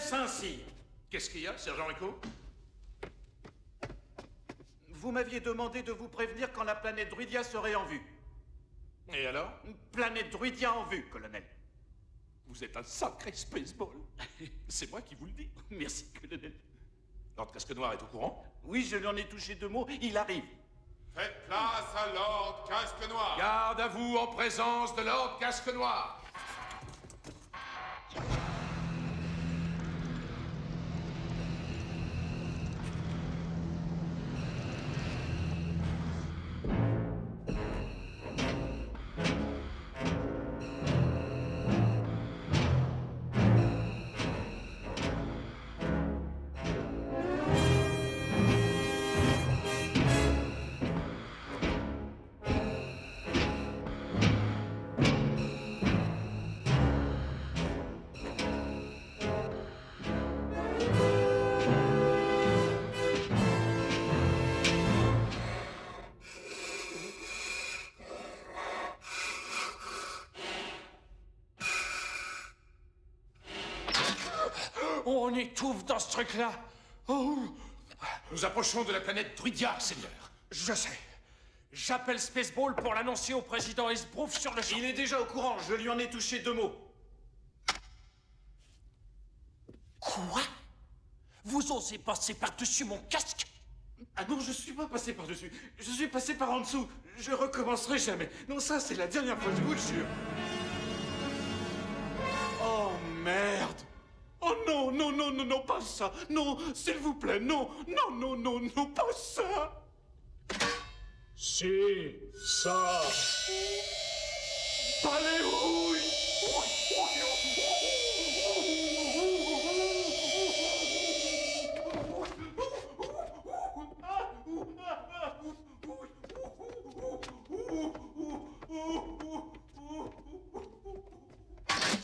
Saint-Cyr. Qu'est-ce qu'il y a, sergent Rico? Vous m'aviez demandé de vous prévenir quand la planète Druidia serait en vue. Et alors? Planète Druidia en vue, colonel. Vous êtes un sacré spaceball. C'est moi qui vous le dis. Merci, colonel. Lord Casque Noir est au courant? Oui, je lui en ai touché 2 mots, il arrive. Faites place à Lord Casque Noir. Garde à vous en présence de Lord Casque Noir. On étouffe dans ce truc-là. Oh. Nous approchons de la planète Druidia, Seigneur. Je sais. J'appelle Spaceball pour l'annoncer au président Esbrouf sur le champ. Il est déjà au courant, je lui en ai touché 2 mots. Quoi? Vous osez passer par-dessus mon casque? Ah non, je suis pas passé par-dessus. Je suis passé par en dessous. Je recommencerai jamais. Non, ça, c'est la dernière fois, je vous le jure. Oh, merde. Oh non, non, non, non, non, pas ça. Non, s'il vous plaît, non, non, non, non, non, pas ça. Si, ça. Pas les rouilles.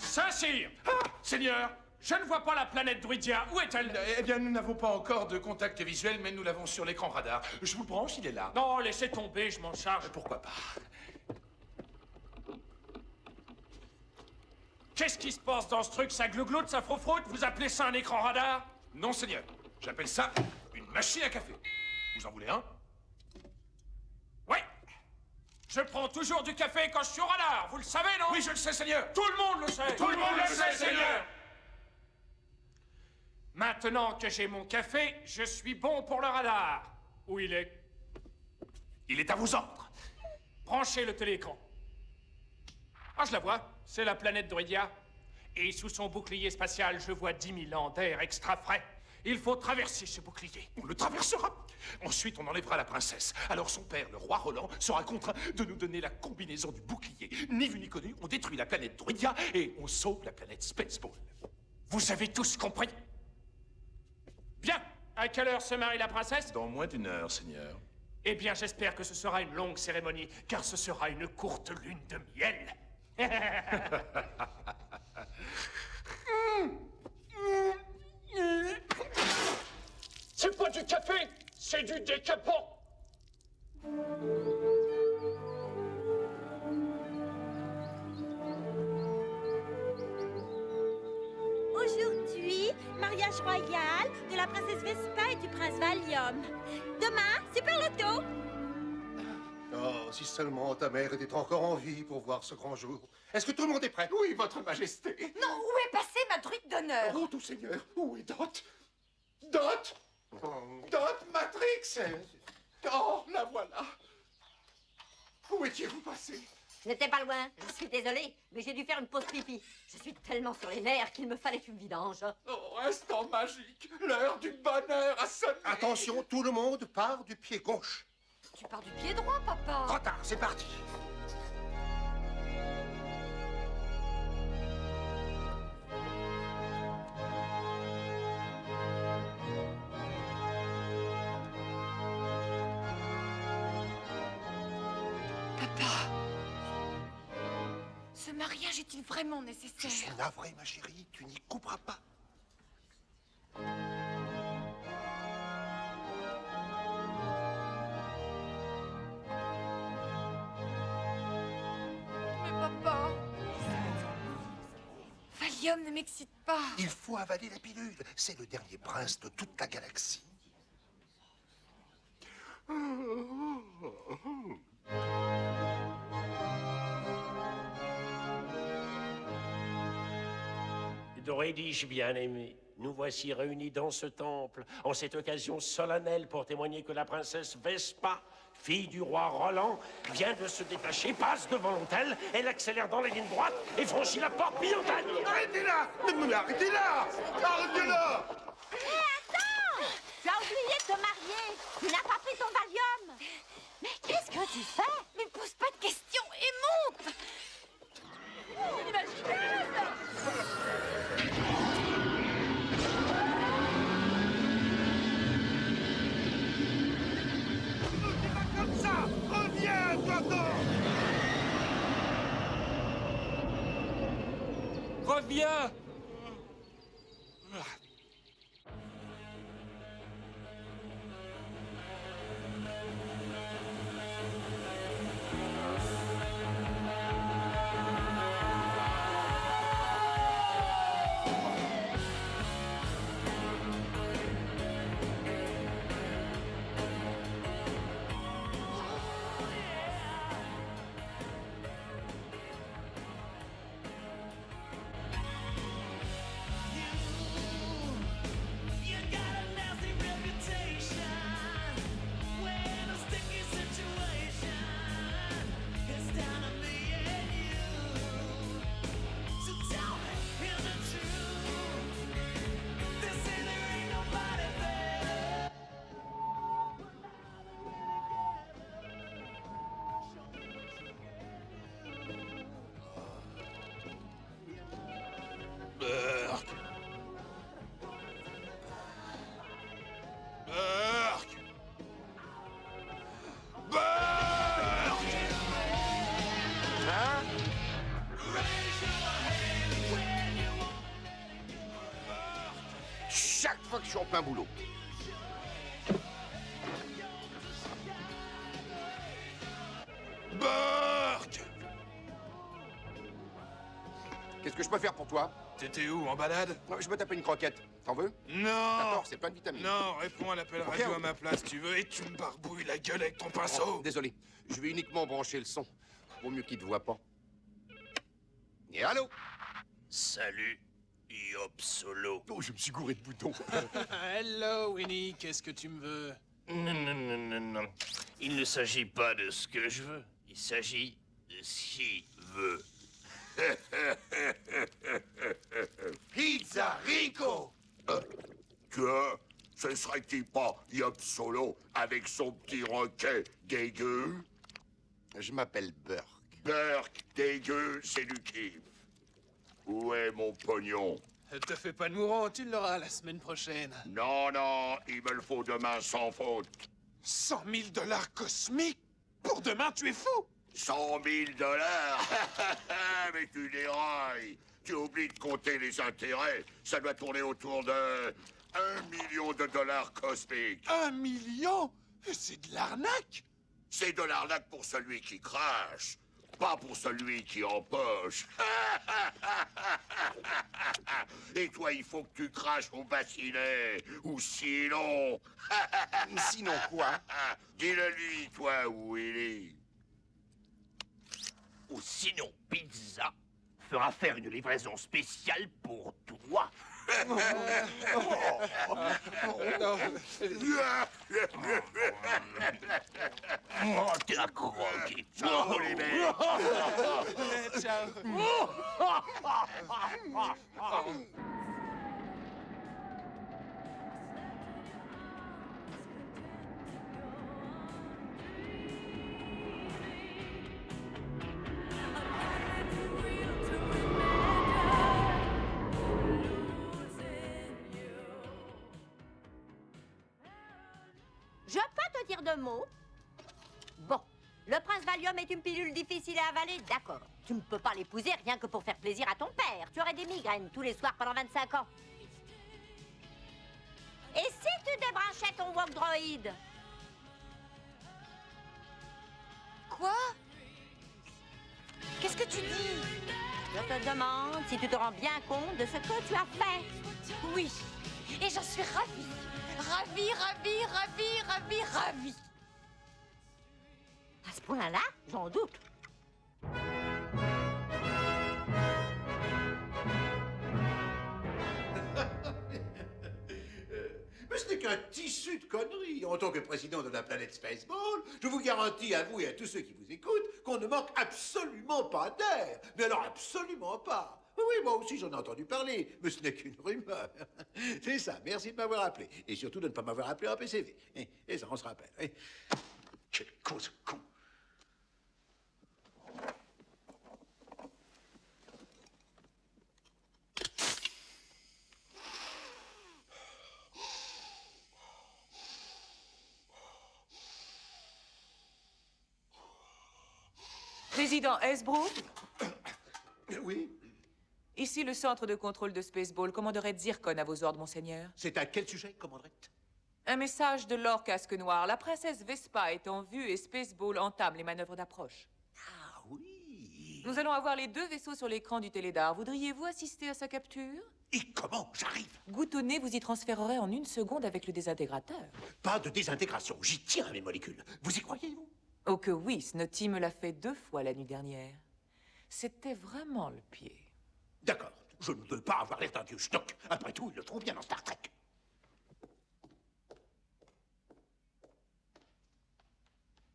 Saint-Cyr! Seigneur! Je ne vois pas la planète Druidia. Où est-elle? Eh bien, nous n'avons pas encore de contact visuel, mais nous l'avons sur l'écran radar. Je vous le branche, il est là. Non, laissez tomber, je m'en charge. Pourquoi pas? Qu'est-ce qui se passe dans ce truc? Ça glougloute, ça frofroute? Vous appelez ça un écran radar? Non, Seigneur. J'appelle ça une machine à café. Vous en voulez un? Oui. Je prends toujours du café quand je suis au radar, vous le savez, non? Oui, je le sais, Seigneur. Tout le monde le sait. Tout le monde le sait, Seigneur. Maintenant que j'ai mon café, je suis bon pour le radar. Où il est? Il est à vos ordres. Branchez le téléécran. Ah, je la vois. C'est la planète Druidia. Et sous son bouclier spatial, je vois 10 000 ans d'air extra frais. Il faut traverser ce bouclier. On le traversera. Ensuite, on enlèvera la princesse. Alors son père, le roi Roland, sera contraint de nous donner la combinaison du bouclier. Ni vu ni connu, on détruit la planète Druidia et on sauve la planète Spaceball. Vous avez tous compris? Bien. À quelle heure se marie la princesse? Dans moins d'1 heure, Seigneur. Eh bien, j'espère que ce sera une longue cérémonie, car ce sera une courte lune de miel. C'est pas du café, c'est du décapant. Aujourd'hui, mariage royal de la princesse Vespa et du prince Valium. Demain, super loto. Oh, si seulement ta mère était encore en vie pour voir ce grand jour. Est-ce que tout le monde est prêt? Oui, votre majesté. Non, où est passée ma druide d'honneur? Oh, tout seigneur, où est Dot? Dot? Dot Matrix? Oh, la voilà. Où étiez-vous passé? Je n'étais pas loin, je suis désolée, mais j'ai dû faire une pause pipi. Je suis tellement sur les nerfs qu'il me fallait une vidange. Oh, instant magique, l'heure du bonheur a sonné. Attention, tout le monde part du pied gauche. Tu pars du pied droit, papa. Trop tard, c'est parti. Ce mariage est-il vraiment Je nécessaire? suis navré, ma chérie, tu n'y couperas pas. Mais papa... Valium ne m'excite pas. Il faut avaler la pilule. C'est le dernier prince de toute la galaxie. Dorédige bien-aimé, nous voici réunis dans ce temple, en cette occasion solennelle pour témoigner que la princesse Vespa, fille du roi Roland, vient de se détacher, passe devant l'hôtel, elle accélère dans la ligne droite et franchit la porte Biontane. Arrêtez-la! Mais arrêtez-la! Arrêtez-la! Hé, attends! Tu as oublié de te marier. Tu n'as pas pris ton Valium. Mais qu'est-ce que tu fais? Mais pose pas de questions et monte. Comme ça! Reviens, toi-même! Reviens! Burke. Burke. Burke. Hein? Chaque fois que je suis en plein boulot. Burke. Qu'est-ce que je peux faire pour toi? T'étais où, en balade? Je me tape une croquette. T'en veux? Non. D'accord, c'est plein de vitamines. Non, réponds à l'appel Ok, radio ok. à ma place, tu veux, et tu me barbouilles la gueule avec ton pinceau. Oh, désolé, je vais uniquement brancher le son. Vaut mieux qu'il te voit pas. Et allô? Salut, Yop Solo. Oh, je me suis gouré de boutons. Hello, Winnie, qu'est-ce que tu me veux? Non. Il ne s'agit pas de ce que je veux. Il s'agit de ce qu'il veut. Pizza Rico! Que ce serait-il pas Yop Solo avec son petit roquet dégueu? Je m'appelle Burke. Burke, dégueu, c'est du kiff. Où est mon pognon? Te fais pas de mourant, tu l'auras la semaine prochaine. Non, il me le faut demain sans faute. 100 000 $ cosmiques? Pour demain, tu es fou! 100 000 $? Mais tu dérailles. Tu oublies de compter les intérêts. Ça doit tourner autour de 1 million de dollars cosmiques. 1 million? C'est de l'arnaque! C'est de l'arnaque pour celui qui crache, pas pour celui qui empoche. Et toi, il faut que tu craches au bassinet, ou sinon... Sinon quoi? Dis-le-lui, toi, Willy. Ou sinon, Pizza fera faire une livraison spéciale pour toi. Oh, t'es un croquet. Ciao, les mecs. Ciao. Je peux te dire 2 mots? Bon, le prince Valium est une pilule difficile à avaler, d'accord. Tu ne peux pas l'épouser rien que pour faire plaisir à ton père. Tu aurais des migraines tous les soirs pendant 25 ans. Et si tu débranchais ton walk droid? Quoi? Qu'est-ce que tu dis? Je te demande si tu te rends bien compte de ce que tu as fait. Oui. Et j'en suis ravie. Ravie, ravie, ravie, ravie, ravie. À ce point-là, j'en doute. Mais ce n'est qu'un tissu de conneries. En tant que président de la planète Spaceball, je vous garantis à vous et à tous ceux qui vous écoutent qu'on ne manque absolument pas d'air. Mais alors absolument pas. Oui, moi aussi j'en ai entendu parler, mais ce n'est qu'une rumeur. C'est ça, merci de m'avoir appelé. Et surtout de ne pas m'avoir appelé en PCV. Et ça, on se rappelle. Quel con, ce con. Président Esbro, Oui? ici le centre de contrôle de Spaceball. Commanderette Zircon à vos ordres, monseigneur. C'est à quel sujet, commandante? Un message de Lord Casque Noir. La princesse Vespa est en vue et Spaceball entame les manœuvres d'approche. Ah oui. Nous allons avoir les 2 vaisseaux sur l'écran du télédar. Voudriez-vous assister à sa capture? Et comment j'arrive? Goutonnet vous y transférerait en 1 seconde avec le désintégrateur. Pas de désintégration, j'y tiens à mes molécules. Vous y croyez, vous? Oh que oui, Snotty me l'a fait 2 fois la nuit dernière. C'était vraiment le pied. D'accord, je ne veux pas avoir l'air d'un vieux schnock. Après tout, ils le font bien dans Star Trek.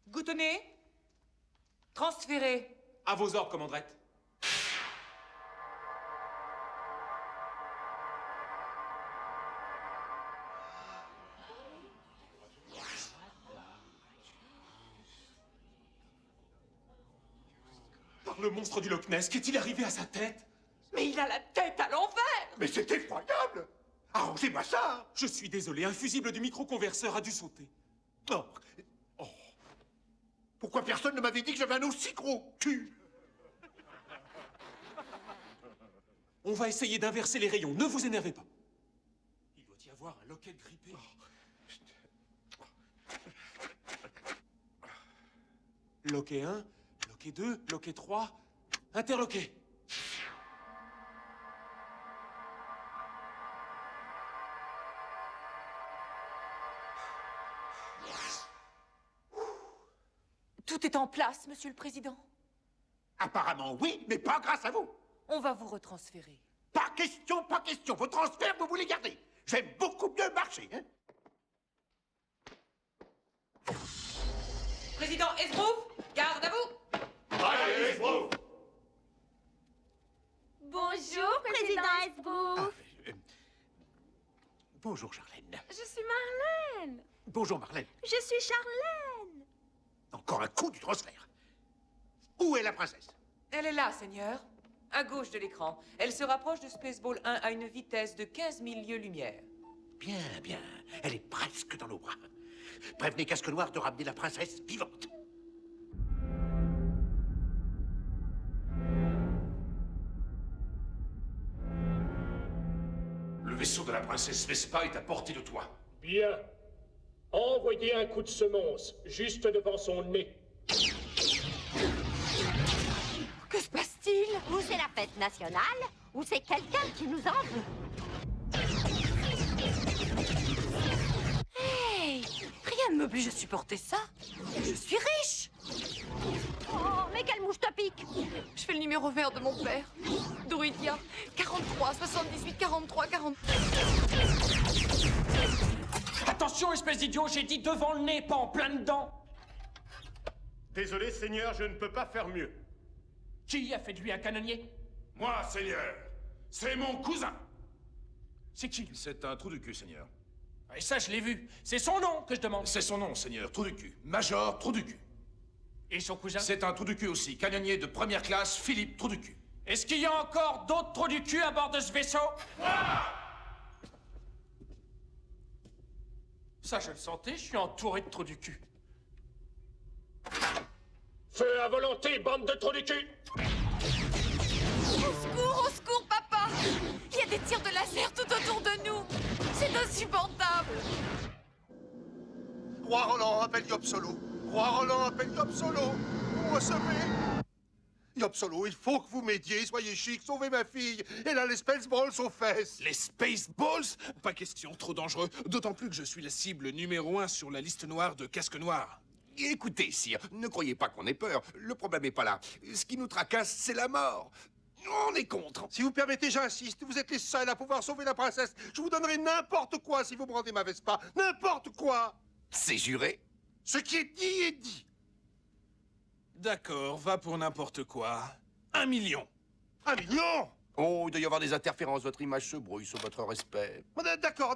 Goutonnet, transféré. À vos ordres, commanderette. Par le monstre du Loch Ness, qu'est-il arrivé à sa tête? Mais il a la tête à l'envers! Mais c'est effroyable! Arrangez-moi ça! Je suis désolé, un fusible du microconverseur a dû sauter. Oh. Oh. Pourquoi personne ne m'avait dit que j'avais un aussi gros cul? On va essayer d'inverser les rayons, ne vous énervez pas. Il doit y avoir un loquet grippé. Loquet 1, loquet 2, loquet 3, interloqué. Tout est en place, Monsieur le Président. Apparemment oui, mais pas grâce à vous. On va vous retransférer. Pas question, pas question. Vos transferts, vous les gardez. J'aime beaucoup mieux marcher, hein. Président Esbrouf, garde à vous. Allez, Esbrouf! Bonjour, Président Esbrouf. Bonjour, Charlène. Je suis Marlène. Bonjour, Marlène. Je suis Charlène. Encore un coup du transfert. Où est la princesse? Elle est là, Seigneur. À gauche de l'écran. Elle se rapproche de Spaceball 1 à une vitesse de 15 000 lieues-lumière. Bien, bien. Elle est presque dans nos bras. Prévenez Casque Noir de ramener la princesse vivante. Le vaisseau de la princesse Vespa est à portée de toi. Bien. Envoyez un coup de semonce, juste devant son nez. Que se passe-t-il? Ou c'est la fête nationale, ou c'est quelqu'un qui nous en veut. Hey! Rien ne m'oblige à supporter ça. Je suis riche. Oh, mais quelle mouche te pique! Je fais le numéro vert de mon père. Druidia. 43, 78, 43, 40. Attention, espèce d'idiot, j'ai dit devant le nez, pas en plein dedans. Désolé, Seigneur, je ne peux pas faire mieux. Qui a fait de lui un canonnier? Moi, Seigneur, c'est mon cousin. C'est qui, lui? C'est un trou du cul, Seigneur. Et ça, je l'ai vu. C'est son nom que je demande. C'est son nom, Seigneur, trou du cul. Major trou du cul. Et son cousin? C'est un trou du cul aussi, canonnier de première classe, Philippe trou du cul. Est-ce qu'il y a encore d'autres trous du cul à bord de ce vaisseau? Ça, je le sentais, je suis entouré de trous du cul. Feu à volonté, bande de trous du cul! Au secours, papa! Il y a des tirs de laser tout autour de nous. C'est insupportable. Roi Roland, appelle Yop Solo. Roi Roland, appelle Yop Solo. Vous me recevez? Yopsolo, il faut que vous m'aidiez, soyez chic, sauvez ma fille. Elle a les Spaceballs aux fesses. Les Spaceballs? Pas question, trop dangereux. D'autant plus que je suis la cible numéro 1 sur la liste noire de Casque Noir. Écoutez, sire, ne croyez pas qu'on ait peur. Le problème n'est pas là. Ce qui nous tracasse, c'est la mort. On est contre. Si vous permettez, j'insiste, vous êtes les seuls à pouvoir sauver la princesse. Je vous donnerai n'importe quoi si vous me rendez ma Vespa. N'importe quoi. C'est juré? Ce qui est dit est dit. D'accord, va pour n'importe quoi. 1 million. 1 million? Oh, il doit y avoir des interférences. Votre image se brouille sur votre respect.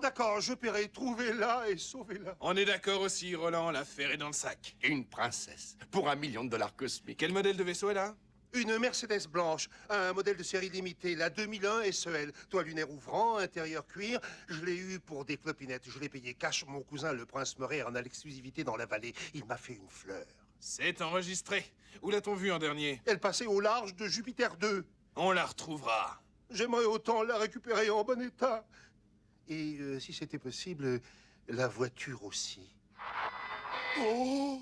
D'accord, je paierai. Trouvez-la et sauvez-la. On est d'accord aussi, Roland, l'affaire est dans le sac. Une princesse, pour $1 million cosmiques. Quel modèle de vaisseau elle a? Une Mercedes blanche, un modèle de série limitée, la 2001 SEL. Toit lunaire ouvrant, intérieur cuir. Je l'ai eu pour des clopinettes. Je l'ai payé cash. Mon cousin, le prince Murray, en a l'exclusivité dans la vallée. Il m'a fait une fleur. C'est enregistré. Où l'a-t-on vu en dernier? Elle passait au large de Jupiter 2. On la retrouvera. J'aimerais autant la récupérer en bon état. Et si c'était possible, la voiture aussi. Oh,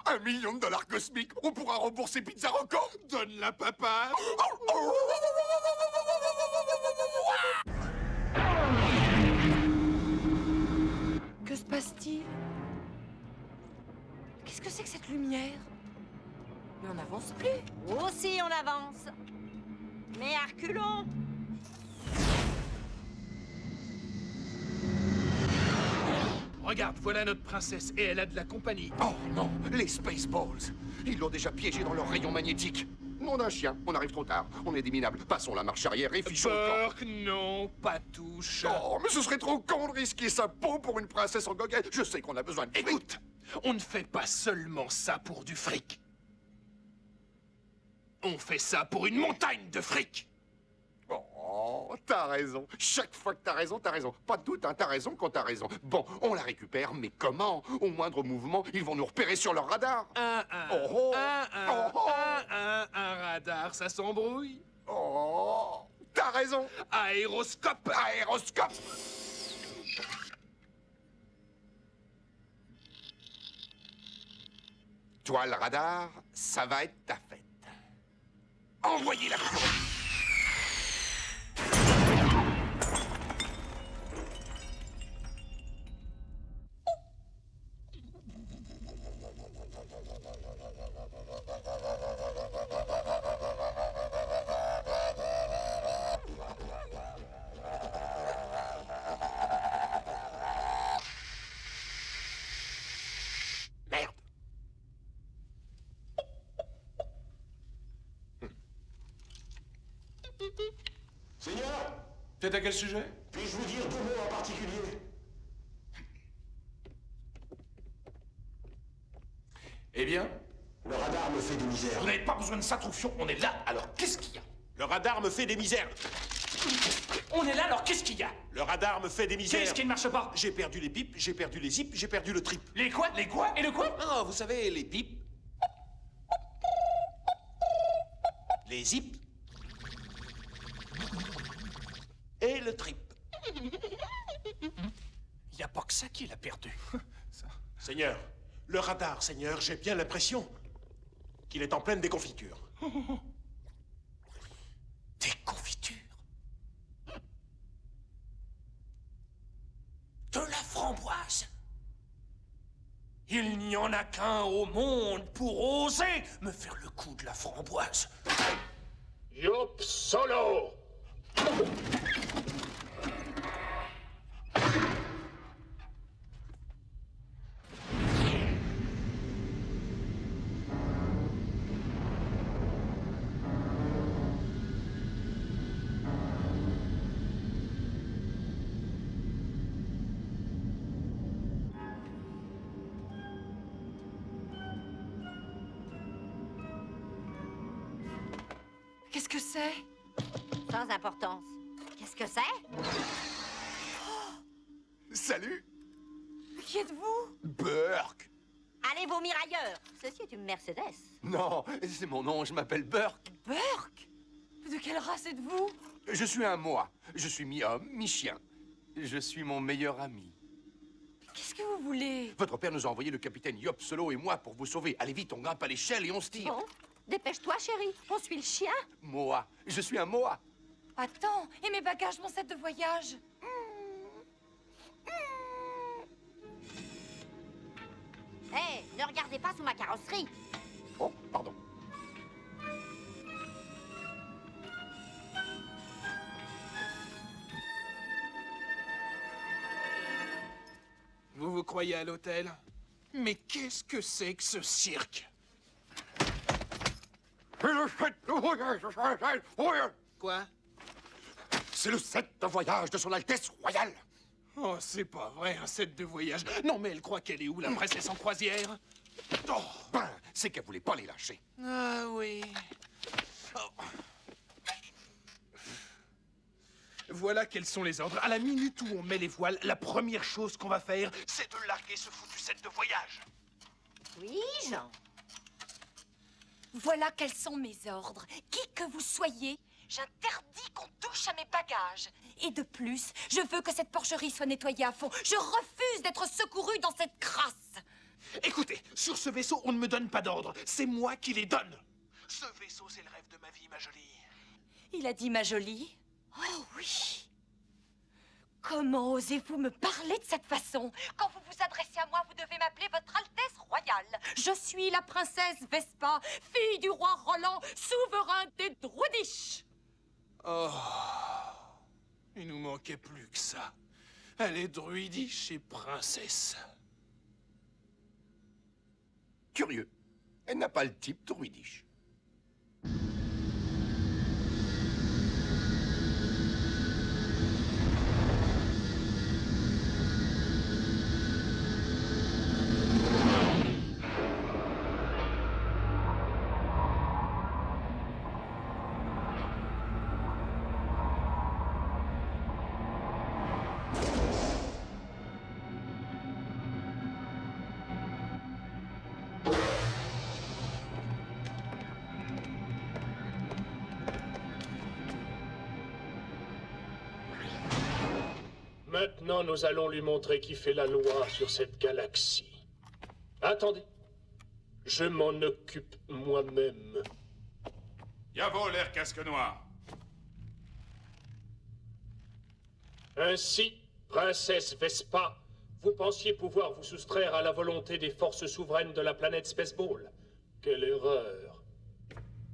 $1 million cosmiques. On pourra rembourser Pizza Rocco. Donne-la, papa. Que se passe-t-il? Qu'est-ce que c'est que cette lumière? Mais on n'avance plus. Aussi, on avance. Mais à reculons. Regarde, voilà notre princesse et elle a de la compagnie. Oh non, les Spaceballs. Ils l'ont déjà piégée dans leur rayon magnétique. Nom d'un chien, on arrive trop tard. On est des minables. Passons la marche arrière et fichons le camp. Burke, non, pas touche. Oh, mais ce serait trop con de risquer sa peau pour une princesse en goguette. Je sais qu'on a besoin de fric. Écoute, on ne fait pas seulement ça pour du fric. On fait ça pour une montagne de fric. Oh, t'as raison. Chaque fois que t'as raison, t'as raison. Pas de doute, hein, t'as raison quand t'as raison. Bon, on la récupère, mais comment? Au moindre mouvement, ils vont nous repérer sur leur radar. Un radar, ça s'embrouille. Oh, t'as raison. Aéroscope. Aéroscope. Toi, le radar, ça va être ta fête. Envoyez la cour. Seigneur, C'est à quel sujet? puis-je vous dire 2 mots en particulier? Eh bien? Le radar me fait des misères. Vous n'avez pas besoin de ça, Troufion, on est là, alors qu'est-ce qu'il y a? Le radar me fait des misères. On est là, alors qu'est-ce qu'il y a? Le radar me fait des misères. Qu'est-ce qui ne marche pas? J'ai perdu les bips, j'ai perdu les zips, j'ai perdu le trip. Les quoi? Les quoi? Et le quoi? Ah, vous savez, les bips. Les zips. Et le trip. Il n'y a pas que ça qu'il a perdu. Seigneur, le radar, Seigneur, j'ai bien l'impression qu'il est en pleine déconfiture. Déconfiture? De la framboise? Il n'y en a qu'un au monde pour oser me faire le coup de la framboise. Yopsolo! Qu'est-ce que c'est? Sans importance. Qu'est-ce que c'est? Salut. Qui êtes-vous? Burke. Allez vomir ailleurs. Ceci est une Mercedes. Non, c'est mon nom, je m'appelle Burke. Burke? De quelle race êtes-vous? Je suis un moi. Je suis mi-homme, mi-chien. Je suis mon meilleur ami. Qu'est-ce que vous voulez? Votre père nous a envoyé le capitaine Yopsolo et moi pour vous sauver. Allez vite, on grimpe à l'échelle et on se tire. Bon, Dépêche-toi, chérie, on suit le chien. Moa, je suis un Moa. Attends, et mes bagages, mon set de voyage? Hé, ne regardez pas sous ma carrosserie. Oh, pardon. Vous vous croyez à l'hôtel? Mais qu'est-ce que c'est que ce cirque? Quoi? C'est le set de voyage de son Altesse Royale. Oh, c'est pas vrai, un set de voyage. Non, mais elle croit qu'elle est où, la princesse en croisière? Oh, ben, c'est qu'elle voulait pas les lâcher. Ah oui. Oh. Voilà quels sont les ordres. À la minute où on met les voiles, la première chose qu'on va faire, c'est de larguer ce foutu set de voyage. Oui, Jean. Voilà quels sont mes ordres. Qui que vous soyez, j'interdis qu'on touche à mes bagages. Et de plus, je veux que cette porcherie soit nettoyée à fond. Je refuse d'être secourue dans cette crasse. Écoutez, sur ce vaisseau, on ne me donne pas d'ordre. C'est moi qui les donne. Ce vaisseau, c'est le rêve de ma vie, ma jolie. Il a dit ma jolie? Oh oui. Comment osez-vous me parler de cette façon? Quand vous vous adressez à moi, vous devez m'appeler votre Altesse Royale. Je suis la princesse Vespa, fille du roi Roland, souverain des Druidish. Oh, il nous manquait plus que ça. Elle est druidiche et princesse. Curieux. Elle n'a pas le type druidiche. Maintenant, nous allons lui montrer qui fait la loi sur cette galaxie. Attendez. Je m'en occupe moi-même. Y'a l'air casque noir. Ainsi, princesse Vespa, vous pensiez pouvoir vous soustraire à la volonté des forces souveraines de la planète Spaceball. Quelle erreur.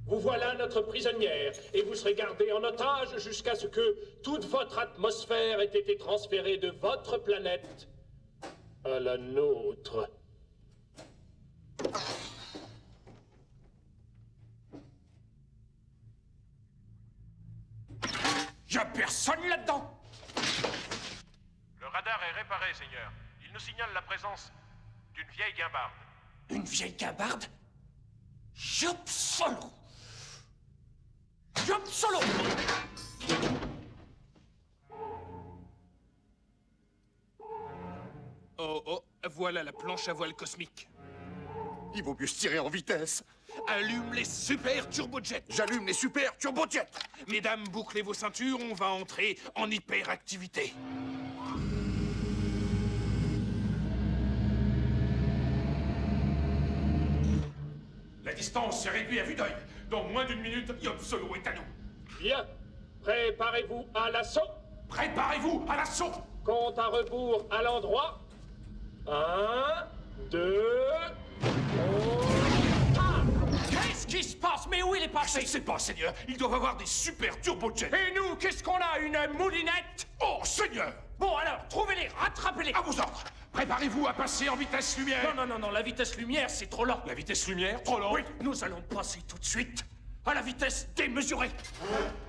Vous voilà notre prisonnière, et vous serez gardée en otage jusqu'à ce que toute votre atmosphère ait été transférée de votre planète à la nôtre. Y'a personne là-dedans! Le radar est réparé, Seigneur. Il nous signale la présence d'une vieille guimbarde. Une vieille guimbarde? Job solo! Job solo! Oh, oh, voilà la planche à voile cosmique. Il vaut mieux se tirer en vitesse. Allume les super turbojets. J'allume les super turbojets. Mesdames, bouclez vos ceintures, on va entrer en hyperactivité. La distance s'est réduite à vue d'œil. Dans moins d'une minute, Yob Solo est à nous. Bien. Préparez-vous à l'assaut. Préparez-vous à l'assaut. Compte à rebours à l'endroit. 1, 2, 3. Qu'est-ce qui se passe? Mais où il est passé? Je ne sais pas, Seigneur. Ils doivent avoir des super turbojets. Et nous, qu'est-ce qu'on a? Une moulinette? Oh, Seigneur! Bon, alors, trouvez-les, rattrapez-les! À vos ordres. Préparez-vous à passer en vitesse lumière. Non, la vitesse lumière, c'est trop lent. La vitesse lumière, trop lent? Oui, nous allons passer tout de suite à la vitesse démesurée.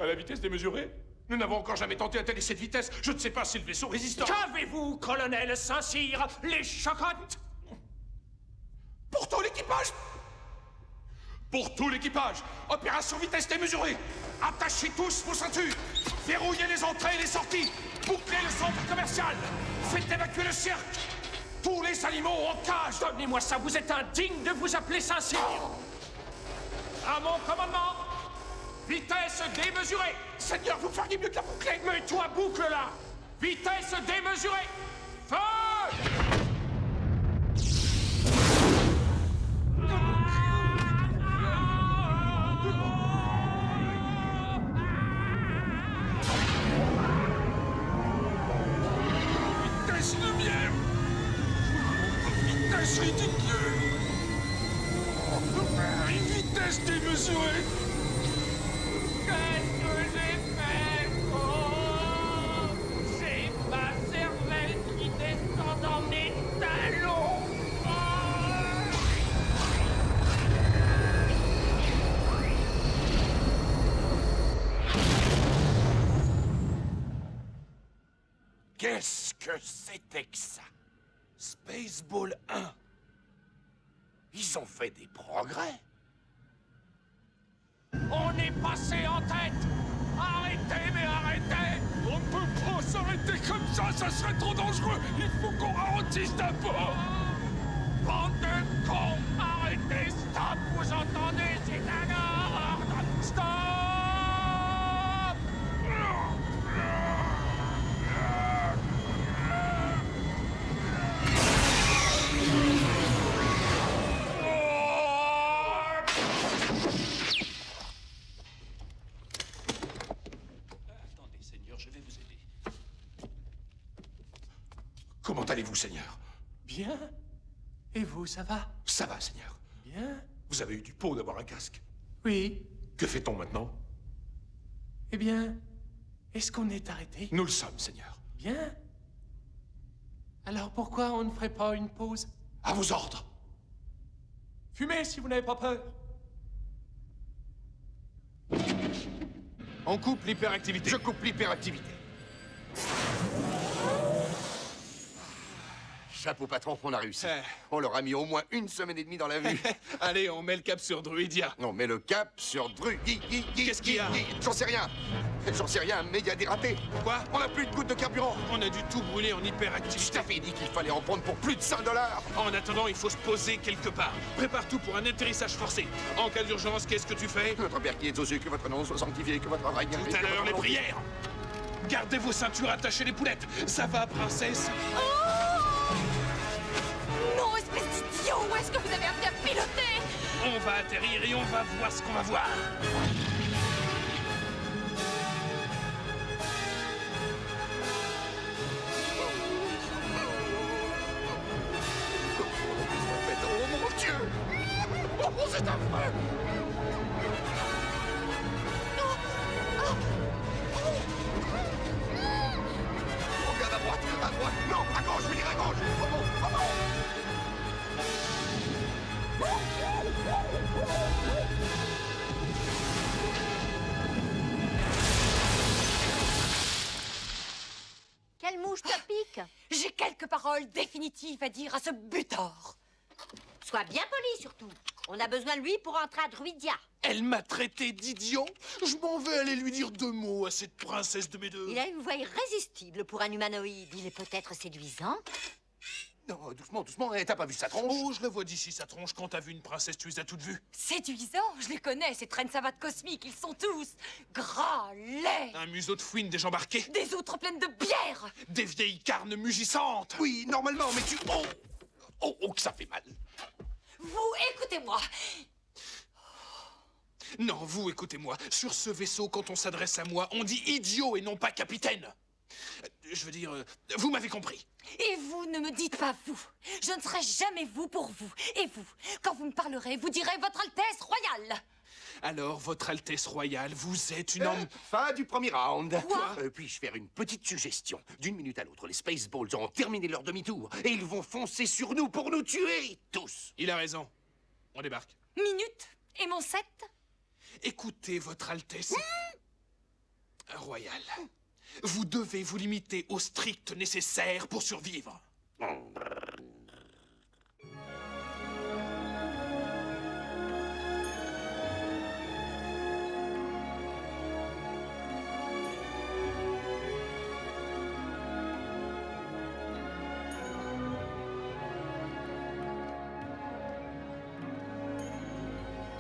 À la vitesse démesurée? Nous n'avons encore jamais tenté un tel essai de vitesse. Je ne sais pas si le vaisseau résistera. Qu'avez-vous, colonel Saint-Cyr? Les chocottes? Pour tout l'équipage! Pour tout l'équipage, opération vitesse démesurée. Attachez tous vos ceintures. Verrouillez les entrées et les sorties. Bouclez le centre commercial. Faites évacuer le cirque. Tous les animaux en cage. Donnez-moi ça, vous êtes indigne de vous appeler Saint-Cyr. À mon commandement, vitesse démesurée. Seigneur, vous feriez mieux de la boucler. Mais toi, boucle-la. Vitesse démesurée. Feu! Qu'est-ce que c'était que ça? Spaceball 1. Ils ont fait des progrès. On est passé en tête! Arrêtez, mais arrêtez! On ne peut pas s'arrêter comme ça serait trop dangereux! Il faut qu'on ralentisse d'un peu! Bande de cons! Arrêtez! Stop! Vous entendez? C'est un ordre! Stop! Attendez, Seigneur, je vais vous aider. Comment allez-vous, Seigneur? Bien. Et vous, ça va? Ça va, Seigneur. Bien. Vous avez eu du pot d'avoir un casque. Oui. Que fait-on maintenant? Eh bien, est-ce qu'on est arrêté? Nous le sommes, Seigneur. Bien. Alors pourquoi on ne ferait pas une pause? À vos ordres. Fumez si vous n'avez pas peur. On coupe l'hyperactivité. Je coupe l'hyperactivité. Chapeau patron, on a réussi. On leur a mis au moins 1 semaine et demie dans la vue. Allez, on met le cap sur Druidia. On met le cap sur Qu'est-ce qu'il y a? J'en sais rien. J'en sais rien, mais il y a des ratés. Quoi? On n'a plus de gouttes de carburant. On a dû tout brûler en hyperactivité. Je t'avais dit qu'il fallait en prendre pour plus de $5. En attendant, il faut se poser quelque part. Prépare tout pour un atterrissage forcé. En cas d'urgence, qu'est-ce que tu fais? Notre Père qui êtes aux cieux, que votre nom soit sanctifié, que votre règne... Tout à l'heure, les prières. Gardez vos ceintures, attachez les poulettes. Ça va, princesse? Non, espèce d'idiot! Où est-ce que vous avez appris à piloter? On va atterrir et on va voir ce qu'on va voir. Oh mon Dieu! Oh, c'est affreux! Regarde à droite, non, à gauche, je veux dire à gauche! Oh non, oh non! Quelle mouche te pique? J'ai quelques paroles définitives à dire à ce butor. Sois bien poli, surtout. On a besoin de lui pour entrer à Druidia. Elle m'a traité d'idiot. Je m'en vais aller lui dire 2 mots à cette princesse de mes deux. Il a une voix irrésistible pour un humanoïde. Il est peut-être séduisant. Non, doucement, doucement, t'as pas vu sa tronche? Oh, je la vois d'ici, sa tronche. Quand t'as vu une princesse, tu les as toutes vues. Séduisant, je les connais, ces traînes savates cosmiques, ils sont tous gras, laids. Un museau de fouine, des embarqués. Des outres pleines de bière. Des vieilles carnes mugissantes. Oui, normalement, mais tu... Oh! Oh, oh, que ça fait mal. Vous, écoutez-moi. Non, vous, écoutez-moi. Sur ce vaisseau, quand on s'adresse à moi, on dit idiot et non pas capitaine. Je veux dire, vous m'avez compris. Et vous ne me dites pas vous. Je ne serai jamais vous pour vous. Et vous, quand vous me parlerez, vous direz Votre Altesse Royale. Alors, Votre Altesse Royale, vous êtes une homme... Fin du premier round. Quoi? Puis-je faire une petite suggestion? D'une minute à l'autre, les Spaceballs ont terminé leur demi-tour et ils vont foncer sur nous pour nous tuer, tous. Il a raison. On débarque. Minute. Et mon 7? Écoutez, Votre Altesse... Royale. Vous devez vous limiter au strict nécessaire pour survivre.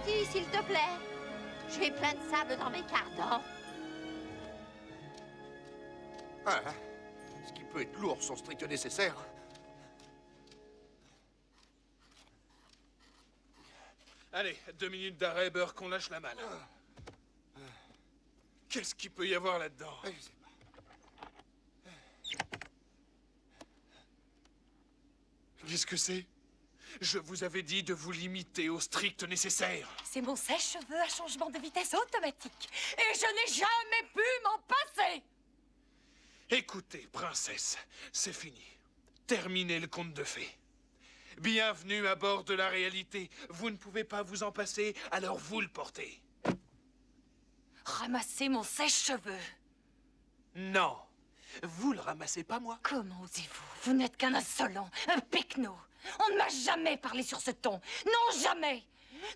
Dis, s'il te plaît. J'ai plein de sable dans mes cardans. Ah, ce qui peut être lourd sans strict nécessaire. Allez, 2 minutes d'arrêt, beurre, qu'on lâche la malle. Qu'est-ce qu'il peut y avoir là-dedans? Je sais pas. Qu'est-ce que c'est? Je vous avais dit de vous limiter au strict nécessaire. C'est mon sèche-cheveux à changement de vitesse automatique. Et je n'ai jamais pu m'en passer. Écoutez, princesse, c'est fini. Terminez le conte de fées. Bienvenue à bord de la réalité. Vous ne pouvez pas vous en passer, alors vous le portez. Ramassez mon sèche-cheveux. Non. Vous le ramassez, pas moi. Comment osez-vous? Vous n'êtes qu'un insolent, un pecno. On ne m'a jamais parlé sur ce ton. Non, jamais!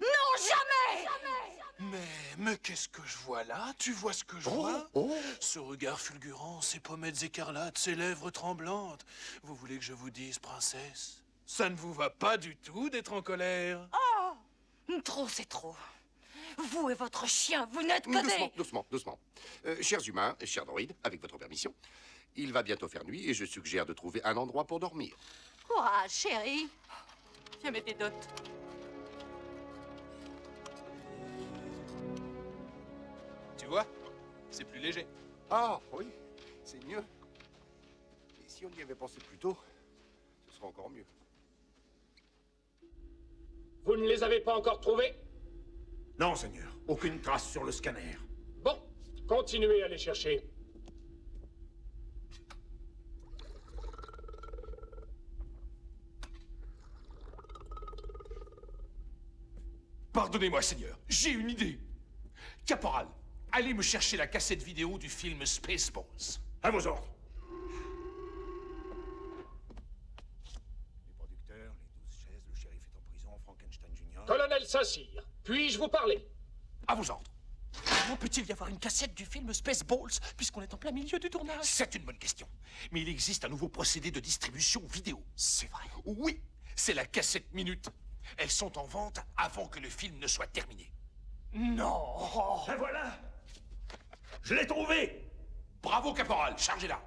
Non, jamais! Mais qu'est-ce que je vois là? Tu vois ce que je vois? Ce regard fulgurant, ces pommettes écarlates, ces lèvres tremblantes. Vous voulez que je vous dise, princesse? Ça ne vous va pas du tout d'être en colère? Oh! Trop, c'est trop. Vous et votre chien, vous n'êtes que des... Doucement. Chers humains, chers droïdes, avec votre permission, il va bientôt faire nuit et je suggère de trouver un endroit pour dormir. Courage, chérie. Viens mettre tes dots. Tu vois? C'est plus léger. Ah, oui, c'est mieux. Et si on y avait pensé plus tôt, ce serait encore mieux. Vous ne les avez pas encore trouvés? Non, Seigneur. Aucune trace sur le scanner. Bon, continuez à les chercher. Pardonnez-moi, Seigneur, j'ai une idée. Caporal, allez me chercher la cassette vidéo du film Spaceballs. À vos ordres. Les producteurs, les 12 chaises, le shérif est en prison, Frankenstein Jr. Colonel Saint-Cyr, puis-je vous parler? À vos ordres. Comment peut-il y avoir une cassette du film Spaceballs, puisqu'on est en plein milieu du tournage? C'est une bonne question. Mais il existe un nouveau procédé de distribution vidéo. C'est vrai? Oui, c'est la cassette minute. Elles sont en vente avant que le film ne soit terminé. Non! Et voilà! Je l'ai trouvé! Bravo, caporal, chargez-la.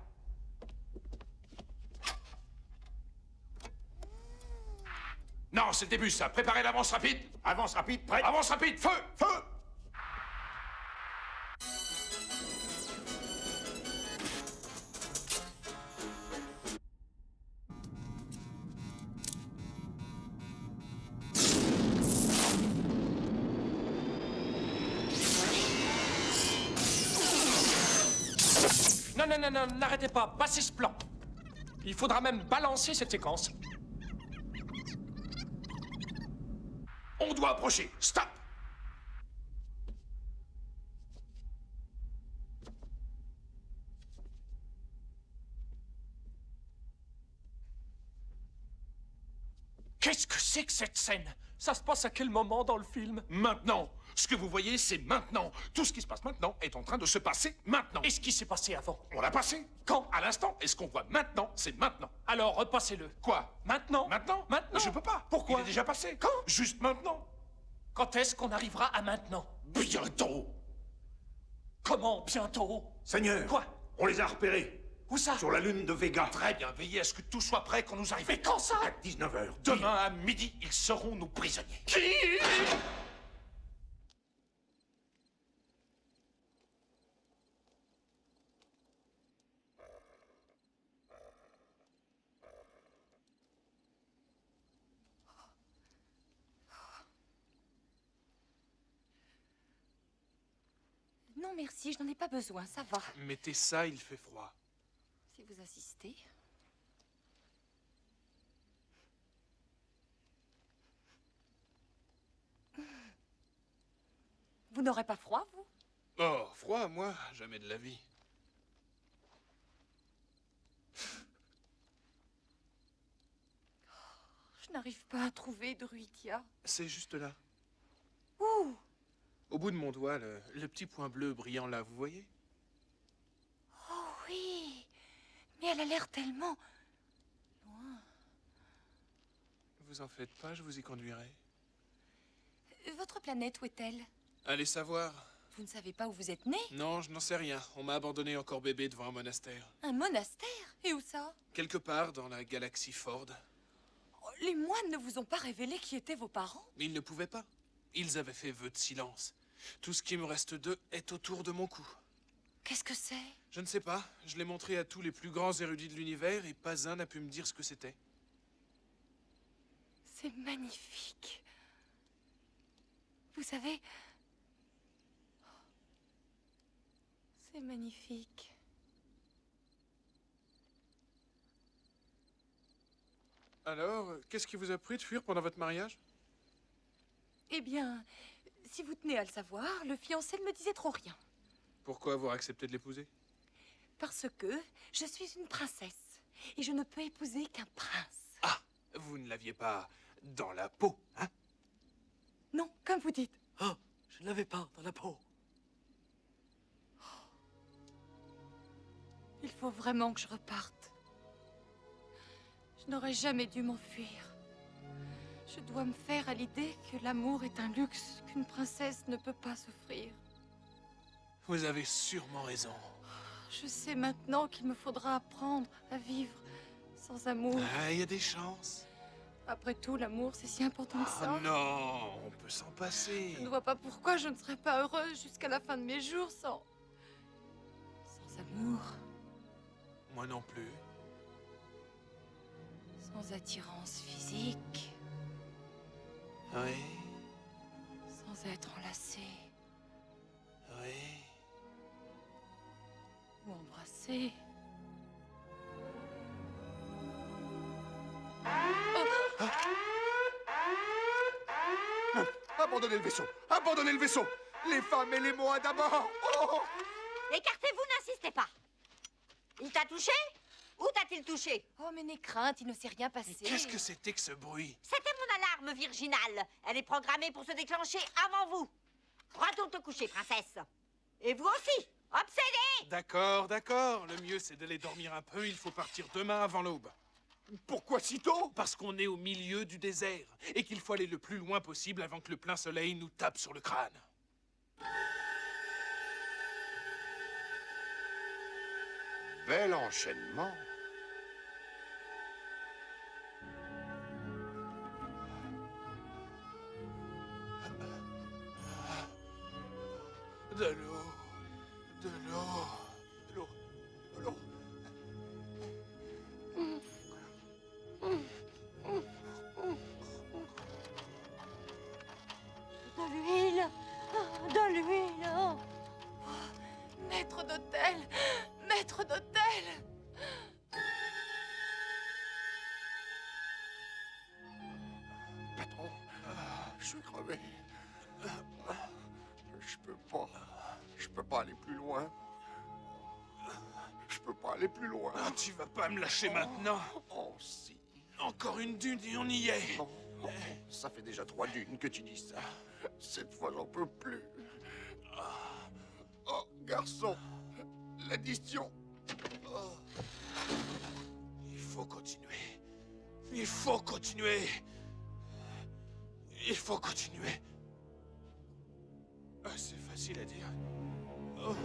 Non, c'est le début, ça. Préparez l'avance rapide. Avance rapide, prêt? Avance rapide, feu! Feu! Non, n'arrêtez pas, passez ce plan. Il faudra même balancer cette séquence. On doit approcher. Stop! Qu'est-ce que c'est que cette scène? Ça se passe à quel moment dans le film? Maintenant. Ce que vous voyez, c'est maintenant. Tout ce qui se passe maintenant est en train de se passer maintenant. Et ce qui s'est passé avant? On l'a passé. Quand? À l'instant. Et ce qu'on voit maintenant, c'est maintenant. Alors repassez-le. Quoi? Maintenant? Maintenant? Maintenant? Je peux pas. Pourquoi? Il est déjà passé. Quand? Juste maintenant. Quand est-ce qu'on arrivera à maintenant? Bientôt. Comment bientôt? Seigneur! Quoi? On les a repérés. Où ça? Sur la lune de Vega. Très bien, veillez à ce que tout soit prêt quand nous arrivons. Mais quand ça? À 19h. Demain à midi, ils seront nos prisonniers. Qui? Non, merci, je n'en ai pas besoin, ça va. Mettez ça, il fait froid. Si vous insistez. Vous n'aurez pas froid, vous? Oh, froid, moi, jamais de la vie. Je n'arrive pas à trouver Druidia. C'est juste là. Où? Au bout de mon doigt, le petit point bleu brillant là, vous voyez? Oh oui, mais elle a l'air tellement loin. Vous en faites pas, je vous y conduirai. Votre planète, où est-elle? Allez savoir. Vous ne savez pas où vous êtes né? Non, je n'en sais rien. On m'a abandonné encore bébé devant un monastère. Un monastère? Et où ça? Quelque part dans la galaxie Ford. Oh, les moines ne vous ont pas révélé qui étaient vos parents? Mais ils ne pouvaient pas. Ils avaient fait vœu de silence. Tout ce qui me reste d'eux est autour de mon cou. Qu'est-ce que c'est? Je ne sais pas. Je l'ai montré à tous les plus grands érudits de l'univers et pas un n'a pu me dire ce que c'était. C'est magnifique. Vous savez... C'est magnifique. Alors, qu'est-ce qui vous a pris de fuir pendant votre mariage? Eh bien, si vous tenez à le savoir, le fiancé ne me disait trop rien. Pourquoi avoir accepté de l'épouser? Parce que je suis une princesse et je ne peux épouser qu'un prince. Ah, vous ne l'aviez pas dans la peau, hein? Non, comme vous dites. Oh, je ne l'avais pas dans la peau. Il faut vraiment que je reparte. Je n'aurais jamais dû m'enfuir. Je dois me faire à l'idée que l'amour est un luxe qu'une princesse ne peut pas s'offrir. Vous avez sûrement raison. Je sais maintenant qu'il me faudra apprendre à vivre sans amour. Ah, il y a des chances. Après tout, l'amour, c'est si important que ça. Oh non, on peut s'en passer. Je ne vois pas pourquoi je ne serais pas heureuse jusqu'à la fin de mes jours sans amour, Moi non plus. sans attirance physique, Oui, sans être enlacée oui. ou embrassée. Abandonnez le vaisseau! Abandonnez le vaisseau! Les femmes et les mois d'abord! Oh! Écartez-vous, n'insistez pas. Il t'a touché? Où t'a-t-il touché? Oh, mais n'aie crainte, il ne s'est rien passé. Qu'est-ce que c'était que ce bruit? C'était mon alarme virginale. Elle est programmée pour se déclencher avant vous. Retourne te coucher, princesse. Et vous aussi, obsédés! D'accord, d'accord. Le mieux, c'est d'aller dormir un peu. Il faut partir demain avant l'aube. Pourquoi si tôt? Parce qu'on est au milieu du désert et qu'il faut aller le plus loin possible avant que le plein soleil nous tape sur le crâne. Bel enchaînement. De l'eau, de l'eau, de l'eau, de l'eau. De l'huile. De l'huile. Oh. Maître d'hôtel! Maître d'hôtel! Patron, je suis crevé. Je peux pas aller plus loin. Je peux pas aller plus loin. Ah, tu vas pas me lâcher maintenant? Oh, si. Encore une dune et on y est. Non, non, ça fait déjà 3 dunes que tu dis ça. Cette fois, j'en peux plus. Oh, garçon, l'addition. Oh. Il faut continuer. Il faut continuer. Il faut continuer. Ah, c'est facile à dire. Oh.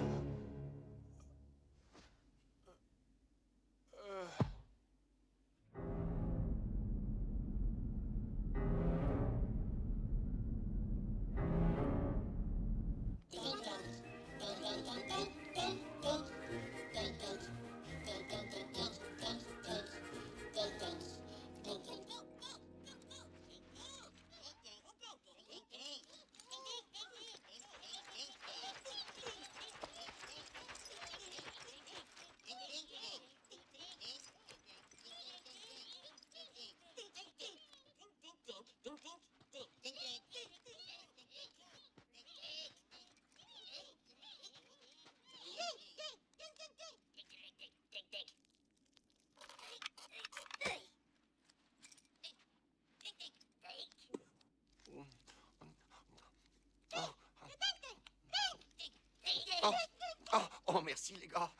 Oh, merci, les gars.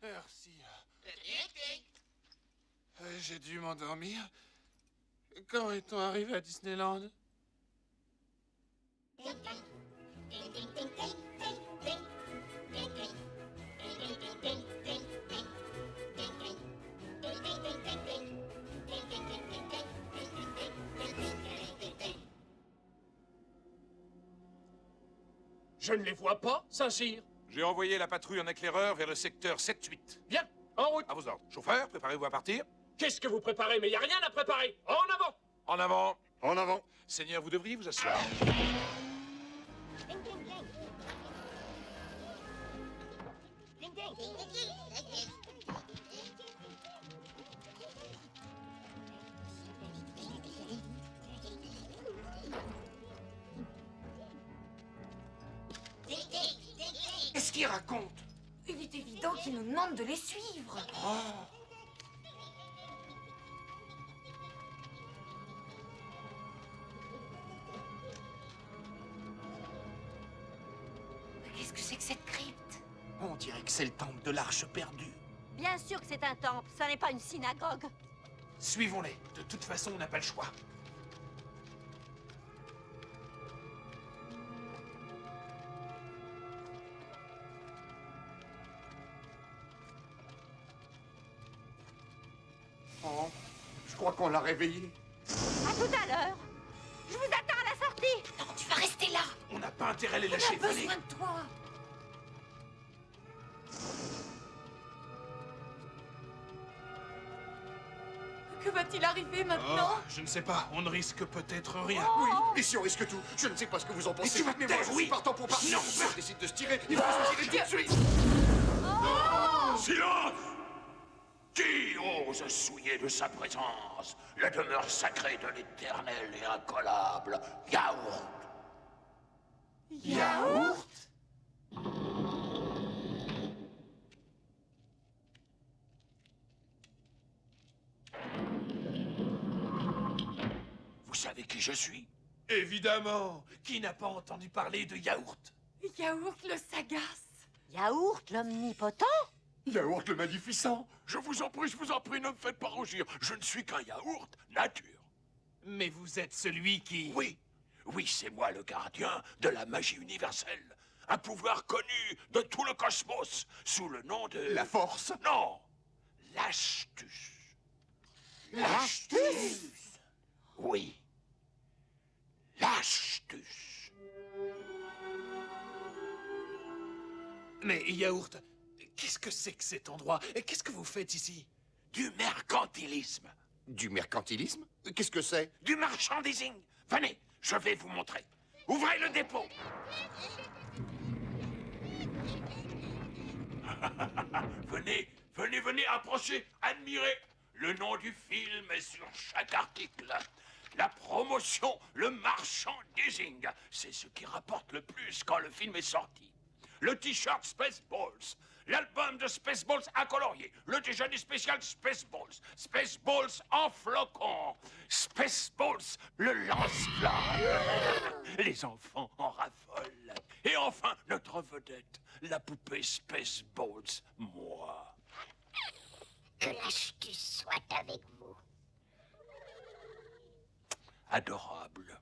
Merci. J'ai dû m'endormir. Quand est-on arrivé à Disneyland? Je ne les vois pas, Saint-Cyr. J'ai envoyé la patrouille en éclaireur vers le secteur 7-8. Bien, en route. À vos ordres. Chauffeur, préparez-vous à partir. Qu'est-ce que vous préparez? Mais il n'y a rien à préparer. En avant! En avant. En avant. Seigneur, vous devriez vous asseoir. Qu'est-ce qu'il raconte? Il est évident qu'il nous demande de les suivre. Qu'est-ce que c'est que cette crypte? On dirait que c'est le temple de l'Arche perdue. Bien sûr que c'est un temple, ça n'est pas une synagogue. Suivons-les. De toute façon, on n'a pas le choix. Oh, je crois qu'on l'a réveillé. À tout à l'heure. Je vous attends à la sortie. Non, tu vas rester là. On n'a pas intérêt à les On lâcher. a besoin de toi. Que va-t-il arriver maintenant? Oh, je ne sais pas. On ne risque peut-être rien. Oui, et si on risque tout? Je ne sais pas ce que vous en pensez. tu vas te mais moi, taire, je oui. suis partant pour partir. Non. Si on décide de se tirer, il faut se tirer tout de suite. Silence! Qui ose souiller de sa présence la demeure sacrée de l'éternel et incollable Yaourt? Yaourt? Vous savez qui je suis? Évidemment. Qui n'a pas entendu parler de yaourt? Yaourt le sagace. Yaourt l'omnipotent? Yaourt le magnificent. Je vous en prie, ne me faites pas rougir. Je ne suis qu'un yaourt nature. Mais vous êtes celui qui... Oui, c'est moi le gardien de la magie universelle. Un pouvoir connu de tout le cosmos sous le nom de... La force? Non, l'Astuce. L'Astuce? Oui, l'Astuce. Mais yaourt, qu'est-ce que c'est que cet endroit? Et qu'est-ce que vous faites ici? Du mercantilisme. Du mercantilisme? Qu'est-ce que c'est? Du merchandising. Venez, je vais vous montrer. Ouvrez le dépôt. venez, approchez, admirez. Le nom du film est sur chaque article. La promotion, le merchandising, c'est ce qui rapporte le plus quand le film est sorti. Le t-shirt Spaceballs, l'album de Spaceballs à colorier, le déjeuner spécial Spaceballs, Spaceballs en flocons, Spaceballs le lance-flamme. Les enfants en raffolent. Et enfin, notre vedette, la poupée Spaceballs, moi. Que l'Astuce soit avec vous. Adorable.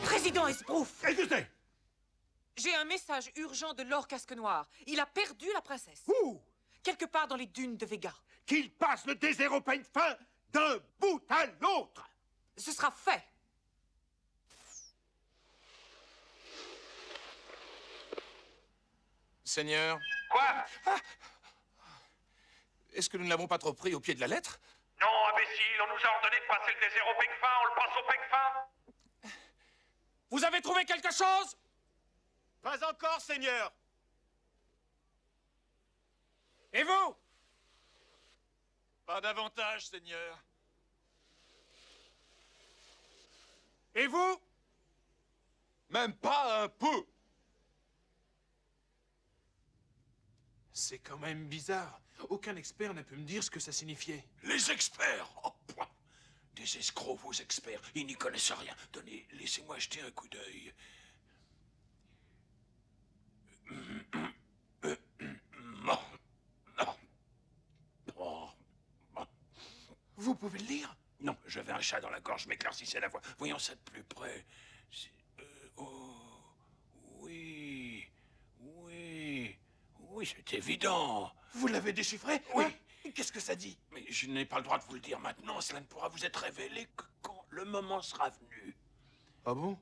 Président Esbrouf! Écoutez! J'ai un message urgent de Lord Casque-Noir. Il a perdu la princesse. Où? Quelque part dans les dunes de Vega. Qu'il passe le désert au peigne fin d'un bout à l'autre! Ce sera fait. Seigneur, Quoi? est-ce que nous ne l'avons pas trop pris au pied de la lettre? Non, imbécile, on nous a ordonné de passer le désert au peigne fin, on le passe au peigne fin. Vous avez trouvé quelque chose? Pas encore, Seigneur. Et vous? Pas davantage, Seigneur. Et vous? Même pas un peu. C'est quand même bizarre. Aucun expert n'a pu me dire ce que ça signifiait. Les experts! Oh, point. Des escrocs, vos experts. Ils n'y connaissent rien. Tenez, laissez-moi jeter un coup d'œil. Vous pouvez le lire? Non, j'avais un chat dans la gorge, m'éclaircissait la voix. Voyons ça de plus près. Oui, c'est évident. Vous l'avez déchiffré? Oui. Qu'est-ce que ça dit? Mais je n'ai pas le droit de vous le dire maintenant. Cela ne pourra vous être révélé que quand le moment sera venu. Ah bon?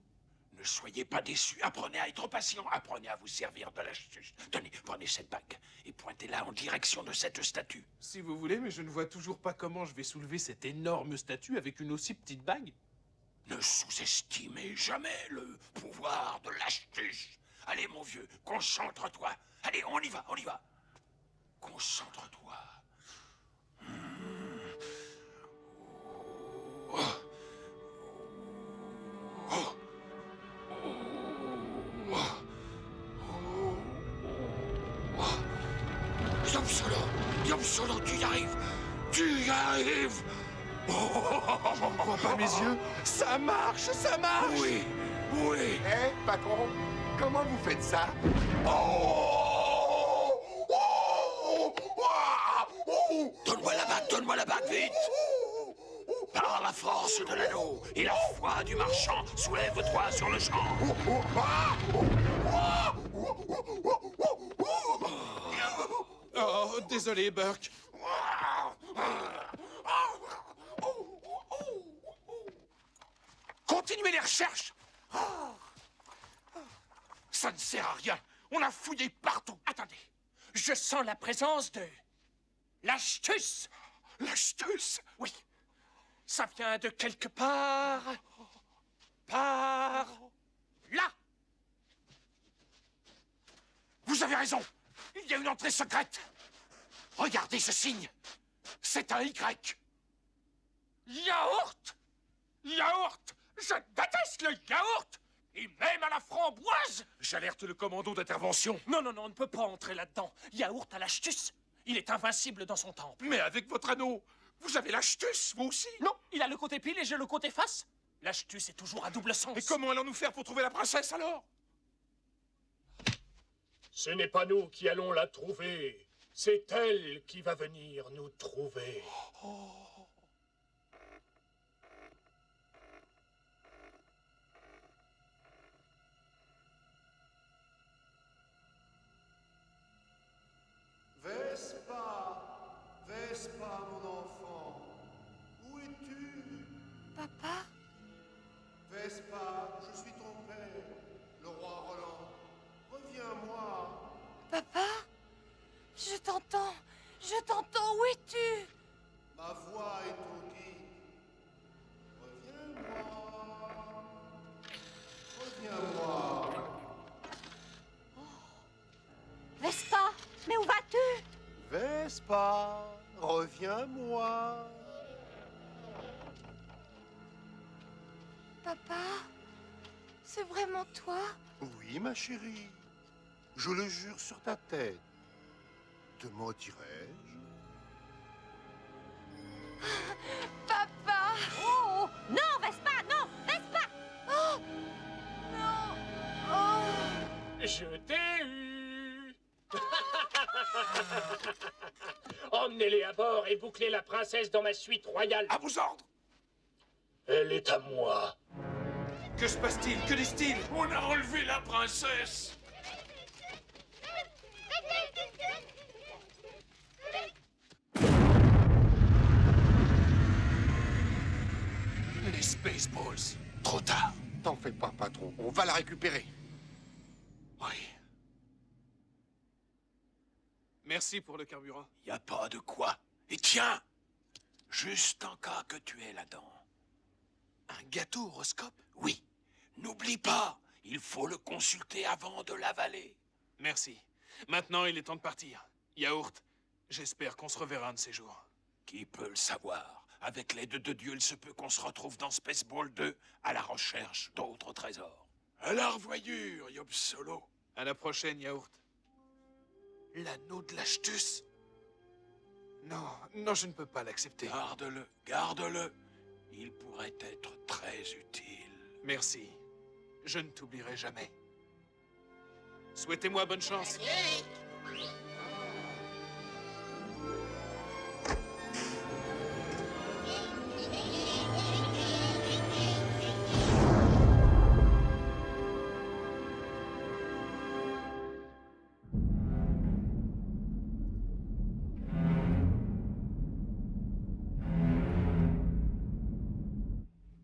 Ne soyez pas déçus. Apprenez à être patient. Apprenez à vous servir de l'astuce. Tenez, prenez cette bague et pointez-la en direction de cette statue. Si vous voulez, mais je ne vois toujours pas comment je vais soulever cette énorme statue avec une aussi petite bague. Ne sous-estimez jamais le pouvoir de l'astuce. Allez, mon vieux, concentre-toi. Allez, on y va, on y va. Concentre-toi. Yop Solo, tu y arrives. Tu y arrives. Je ne crois pas mes yeux. Ça marche, ça marche. Oui, oui. Eh, patron, comment vous faites ça? Donne-moi la bague, vite. Par la force de l'anneau et la foi du marchand, soulève-toi sur le champ. Oh, désolé, Burke. Continuez les recherches. Ça ne sert à rien. On a fouillé partout. Attendez. Je sens la présence de... l'Astuce. L'Astuce? Oui. Ça vient de quelque part... par... là. Vous avez raison. Il y a une entrée secrète. Regardez ce signe. C'est un Y. Yaourt! Yaourt! Je déteste le yaourt! Et même à la framboise! J'alerte le commando d'intervention. Non, on ne peut pas entrer là-dedans. Yaourt à l'Astuce. Il est invincible dans son temple. Mais avec votre anneau, vous avez l'Astuce, vous aussi? Non, il a le côté pile et j'ai le côté face. L'Astuce est toujours à double sens. Et comment allons-nous faire pour trouver la princesse, alors? Ce n'est pas nous qui allons la trouver. C'est elle qui va venir nous trouver. Vespa, mon enfant, où es-tu? Papa? Vespa, je suis ton père, le roi Roland. Reviens-moi. Papa? Je t'entends, où es-tu? Ma voix est ton guide. Reviens-moi. Reviens-moi. Vespa, mais où vas-tu? Vespa, reviens-moi. Papa? C'est vraiment toi? Oui, ma chérie. Je le jure sur ta tête. Te mentirais-je? Papa! Oh! Non, Vespa, non! Vespa! Oh! Non! Oh! Je t'ai eu. Emmenez-les à bord et bouclez la princesse dans ma suite royale. À vos ordres. Elle est à moi. Que se passe-t-il? Que disent-ils? On a enlevé la princesse. Les Spaceballs. Trop tard. T'en fais pas, patron. On va la récupérer. Oui. Merci pour le carburant. Y a pas de quoi. Et tiens, juste en cas que tu es là-dedans. Un gâteau horoscope? Oui. N'oublie pas, il faut le consulter avant de l'avaler. Merci. Maintenant, il est temps de partir. Yaourt, j'espère qu'on se reverra un de ces jours. Qui peut le savoir? Avec l'aide de Dieu, il se peut qu'on se retrouve dans Spaceball 2 à la recherche d'autres trésors. À la revoyure, Yop Solo. À la prochaine, Yaourt. L'anneau de l'Astuce? Non, je ne peux pas l'accepter. Garde-le, garde-le. Il pourrait être très utile. Merci. Je ne t'oublierai jamais. Souhaitez-moi bonne chance.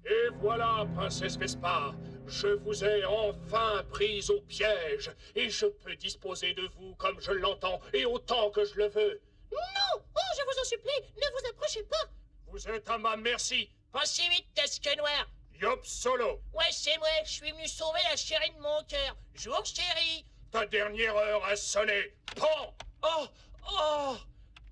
Et voilà, princesse Vespa, je vous ai enfin prise au piège, et je peux disposer de vous comme je l'entends, et autant que je le veux. Non! Oh, je vous en supplie, ne vous approchez pas! Vous êtes à ma merci. Pas si vite, Tesque Noir! Yop Solo. Ouais, c'est moi, je suis venu sauver la chérie de mon cœur. Jour, chérie. Ta dernière heure a sonné. Pan. Oh, oh,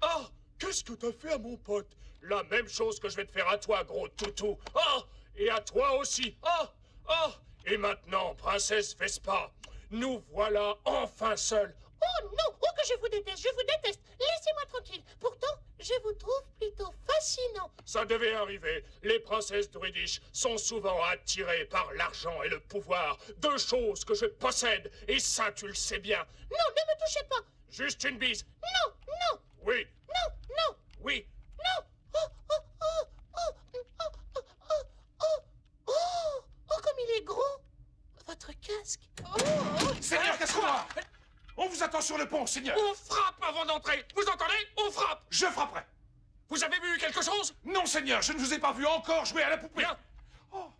oh, qu'est-ce que t'as fait à mon pote? La même chose que je vais te faire à toi, gros toutou. Oh, et à toi aussi. Oh, oh. Et maintenant, princesse Vespa, nous voilà enfin seuls. Oh non, oh que je vous déteste, Laissez-moi tranquille. Pourtant, je vous trouve plutôt fascinant. Ça devait arriver. Les princesses druidiches sont souvent attirées par l'argent et le pouvoir. Deux choses que je possède, et ça, tu le sais bien. Non, ne me touchez pas. Juste une bise. Non, non. Oui. Non, non. Oui. Non. Oh, oh, oh, oh, oh, oh, oh, oh, oh, oh, comme il est gros. Votre casque. Oh, oh. Seigneur Casque-Noir! On vous attend sur le pont, Seigneur! On frappe avant d'entrer. Vous entendez? On frappe. Je frapperai. Vous avez vu quelque chose? Non, Seigneur, je ne vous ai pas vu encore jouer à la poupée. Bien. Oh.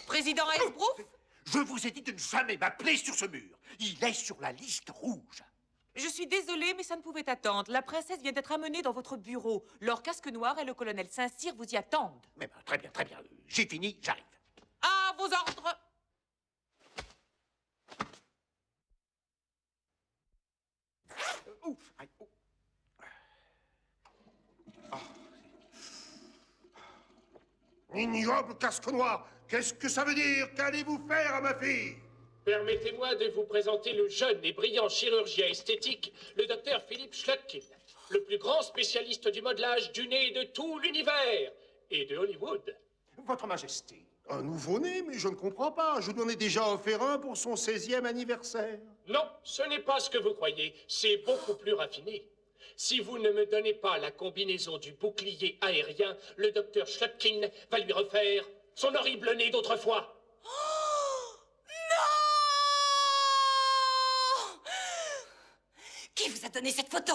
Président Esbrouf? Je vous ai dit de ne jamais m'appeler sur ce mur. Il est sur la liste rouge. Je suis désolée, mais ça ne pouvait attendre. La princesse vient d'être amenée dans votre bureau. Lord Casque-Noir et le colonel Saint-Cyr vous y attendent. Mais ben, très bien, très bien. J'ai fini, j'arrive. À vos ordres. Ouf, aïe, oh. Ignoble Casque-Noir, qu'est-ce que ça veut dire? Qu'allez-vous faire à ma fille? Permettez-moi de vous présenter le jeune et brillant chirurgien esthétique, le docteur Philippe Schlotkin, le plus grand spécialiste du modelage du nez de tout l'univers et de Hollywood. Votre Majesté. Un nouveau-né? Mais je ne comprends pas. Je lui en ai déjà offert un pour son 16e anniversaire. Non, ce n'est pas ce que vous croyez, c'est beaucoup plus raffiné. Si vous ne me donnez pas la combinaison du bouclier aérien, le docteur Schlotkin va lui refaire son horrible nez d'autrefois. Qui vous a donné cette photo?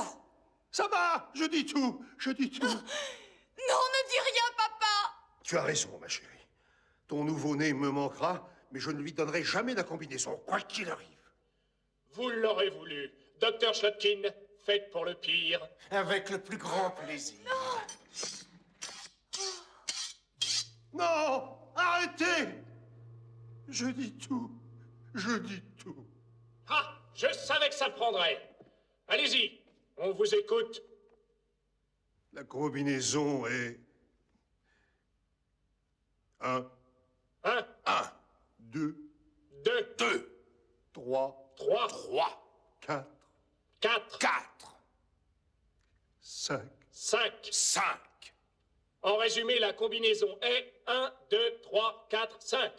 Ça va, je dis tout, je dis tout. Non, ne dis rien, papa! Tu as raison, ma chérie. Ton nouveau-né me manquera, mais je ne lui donnerai jamais la combinaison, quoi qu'il arrive. Vous l'aurez voulu. Docteur Schlotkin, faites pour le pire. Avec le plus grand plaisir. Non, arrêtez! Je dis tout, je dis tout. Ah, je savais que ça prendrait. Allez-y, on vous écoute. La combinaison est... 1, 2, 3, 4, 5. En résumé, la combinaison est 1, 2, 3, 4, 5.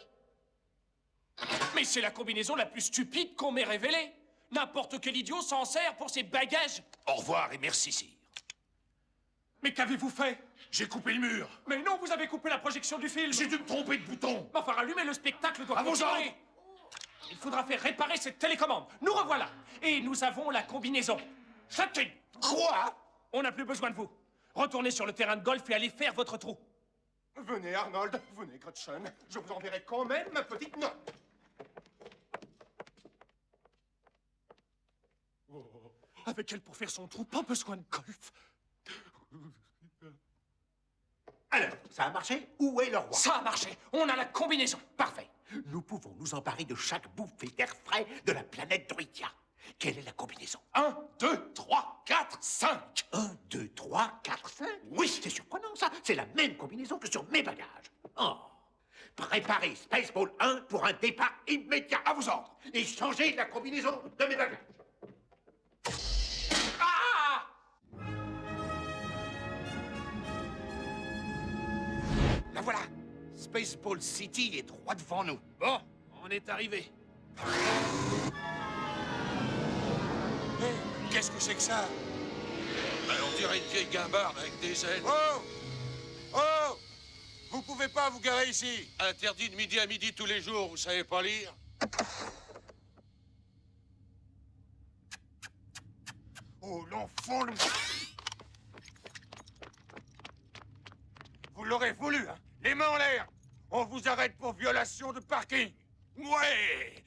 Mais c'est la combinaison la plus stupide qu'on m'ait révélée. N'importe quel idiot s'en sert pour ses bagages. Au revoir et merci, sire. Mais qu'avez-vous fait? J'ai coupé le mur. Mais non, vous avez coupé la projection du film. J'ai dû me tromper de bouton. Mais enfin, rallumer le spectacle doit À vos continuer. ordres. Il faudra faire réparer cette télécommande. Nous revoilà. Et nous avons la combinaison. Schlotkin. Quoi? On n'a plus besoin de vous. Retournez sur le terrain de golf et allez faire votre trou. Venez, Arnold, venez, Gretchen. Je vous enverrai quand même ma petite note. Avec elle pour faire son trou, pas besoin de golf. Alors, ça a marché? Où est le roi? Ça a marché. On a la combinaison. Parfait. Nous pouvons nous emparer de chaque bouffée d'air frais de la planète Druidia. Quelle est la combinaison? 1, 2, 3, 4, 5. 1, 2, 3, 4, 5? Oui, c'est surprenant ça. C'est la même combinaison que sur mes bagages. Oh. Préparez Spaceball 1 pour un départ immédiat. À vos ordres. Et changez la combinaison de mes bagages. Ah! La voilà. Spaceball City est droit devant nous. Bon, on est arrivé. Qu'est-ce que c'est que ça? Ben, on dirait une vieille guimbarde avec des ailes. Oh! Oh! Vous pouvez pas vous garer ici. Interdit de midi à midi tous les jours, vous savez pas lire? Oh, l'enfant, le... Vous l'aurez voulu, hein? Les mains en l'air. On vous arrête pour violation de parking. Ouais.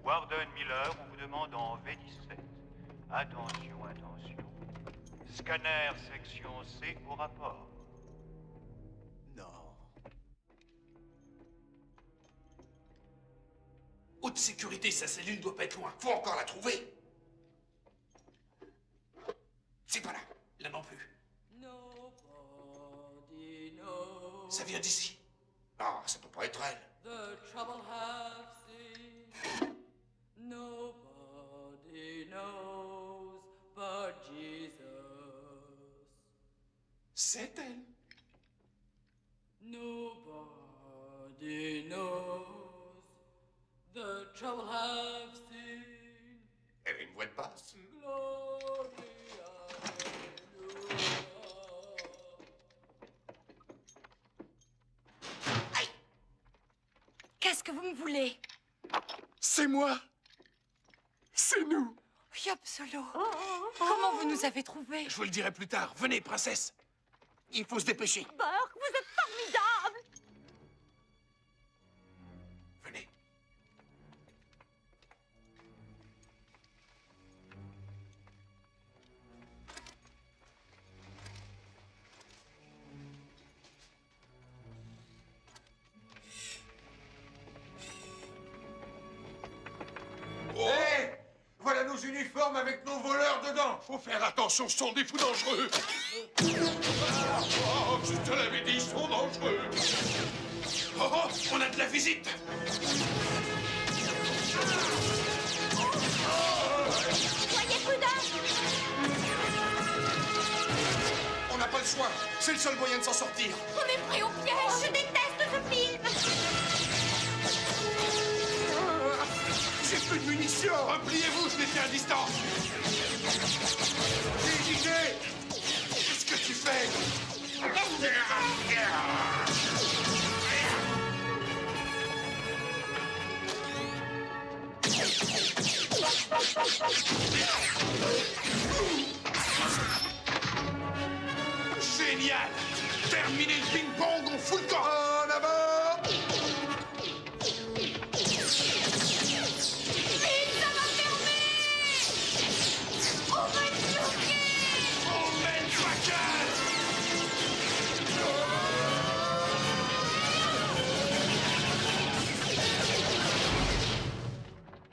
Warden Miller, on vous demande en V17. Attention, attention. Scanner section C au rapport. Non. Haute sécurité, sa cellule doit pas être loin. Faut encore la trouver. C'est pas là. Là non plus. Ça vient d'ici. Ah, ça peut pas être elle. The trouble have seen. Nobody knows but Jesus. C'est elle. Nobody knows the trouble have seen. Elle a une voix de basse. Glory, Qu'est-ce que vous me voulez? C'est moi. C'est nous. Absolo. Comment vous nous avez trouvés? Je vous le dirai plus tard. Venez, princesse. Il faut se dépêcher. Burke, vous êtes formidable! Venez. Hé! Voilà nos uniformes avec nos voleurs dedans. Faut faire attention, ce sont des fous dangereux. Oh, je te l'avais dit, ils sont dangereux. Oh, oh, on a de la visite. Soyez prudents! On n'a pas le choix. C'est le seul moyen de s'en sortir. On est pris au piège! Je déteste ce film! J'ai plus de munitions. Repliez-vous, je les tiens à distance. J'ai une idée. Qu'est-ce que tu fais? Génial. Terminez le ping-pong, on fout le camp. En avant.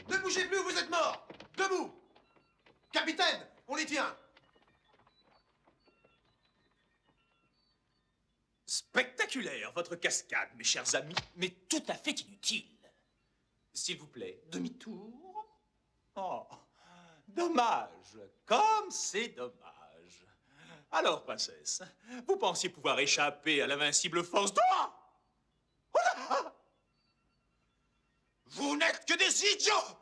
Ne bougez plus, vous êtes morts! Debout! Capitaine, on les tient! Spectaculaire, votre cascade, mes chers amis, mais tout à fait inutile. S'il vous plaît, demi-tour. Oh, dommage, comme c'est dommage. Alors, princesse, vous pensiez pouvoir échapper à l'invincible force de... Oh là! Vous n'êtes que des idiots!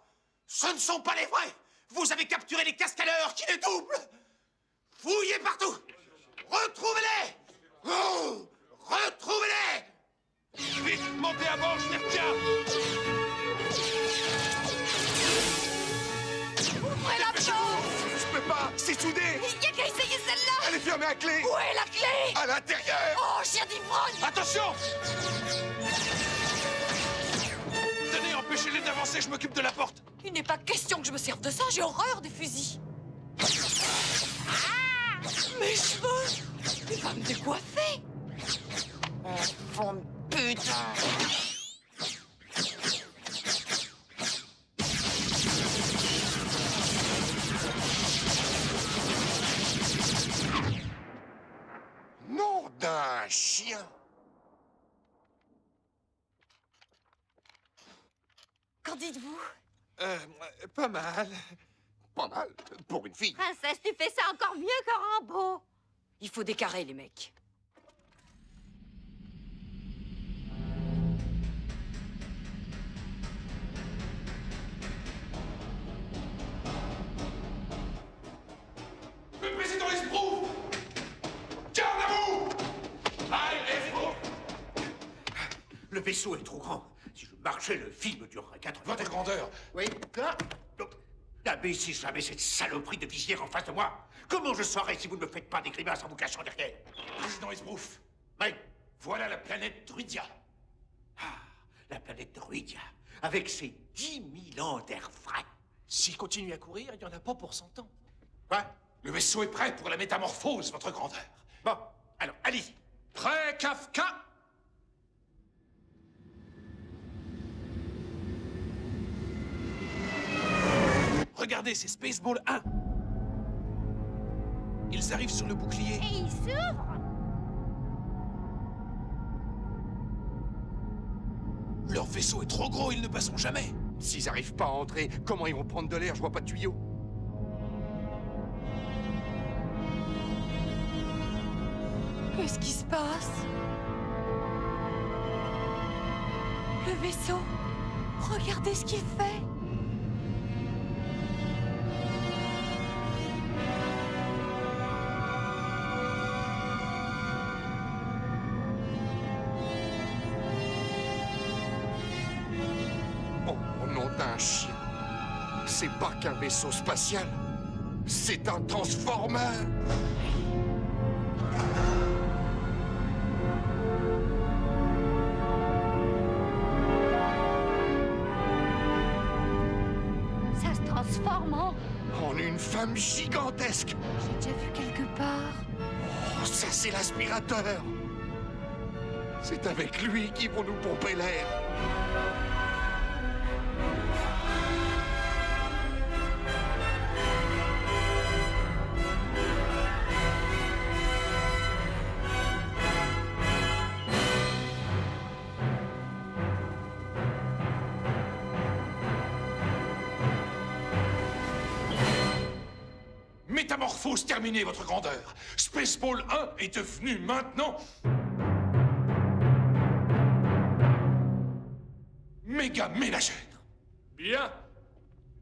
Ce ne sont pas les vrais! Vous avez capturé les cascadeurs qui les doublent! Fouillez partout! Retrouvez-les! Oh! Retrouvez-les! Vite, montez à bord, je les retiens. Ouvrez la porte! Je peux pas, c'est soudé. Il y a qu'à essayer celle-là! Elle est fermée à clé. Où est la clé? À l'intérieur. Oh, chien d'ivrogne! Attention! Tenez, empêchez-les d'avancer, je m'occupe de la porte. Il n'est pas question que je me serve de ça, j'ai horreur des fusils. Mes cheveux! Il va me décoiffer! Enfant de putain! Nom d'un chien. Qu'en dites-vous? Pas mal. Pas mal, pour une fille. Princesse, tu fais ça encore mieux que Rambo. Il faut décarrer, les mecs. Le vaisseau est trop grand. Si je marchais, le film durerait 4 heures. Votre grandeur. Oui, là. Ah, mais si jamais cette saloperie de visière en face de moi, comment je saurais si vous ne me faites pas des grimaces en vous cachant derrière? Président Esbrouf. Oui. Voilà la planète Druidia. Ah, la planète Druidia, avec ses 10 000 ans d'air frais. S'il continue à courir, il n'y en a pas pour 100 ans. Quoi? Le vaisseau est prêt pour la métamorphose, votre grandeur. Bon, alors, allez-y. Prêt, Kafka? Regardez, c'est Spaceball 1. Ils arrivent sur le bouclier. Et il s'ouvre. Leur vaisseau est trop gros, ils ne passeront jamais. S'ils arrivent pas à entrer, comment ils vont prendre de l'air? Je vois pas de tuyau. Qu'est-ce qui se passe? Le vaisseau. Regardez ce qu'il fait. Oh, nom d'un chien. C'est pas qu'un vaisseau spatial. C'est un transformeur. Ça se transforme en... En une femme gigantesque. J'ai déjà vu quelque part. Oh, ça c'est l'aspirateur. C'est avec lui qu'ils vont nous pomper l'air. Métamorphose terminée, votre grandeur. Spaceball 1 est devenu maintenant... méga ménagère. Bien.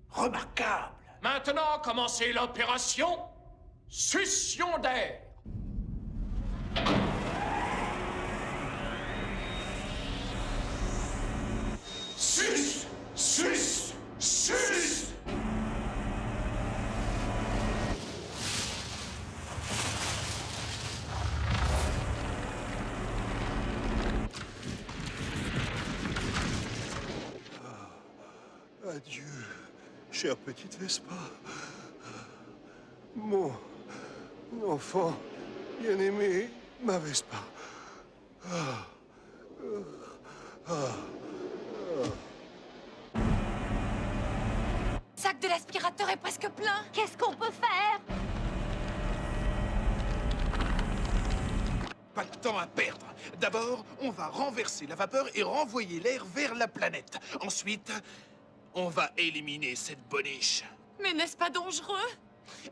Remarquable. Maintenant, commencez l'opération succion d'air. Sus! Sus! Sus! Adieu, chère petite Vespa. Mon enfant bien-aimé, ma Vespa. Ah. Le sac de l'aspirateur est presque plein. Qu'est-ce qu'on peut faire? Pas de temps à perdre. D'abord, on va renverser la vapeur et renvoyer l'air vers la planète. Ensuite, on va éliminer cette boniche. Mais n'est-ce pas dangereux?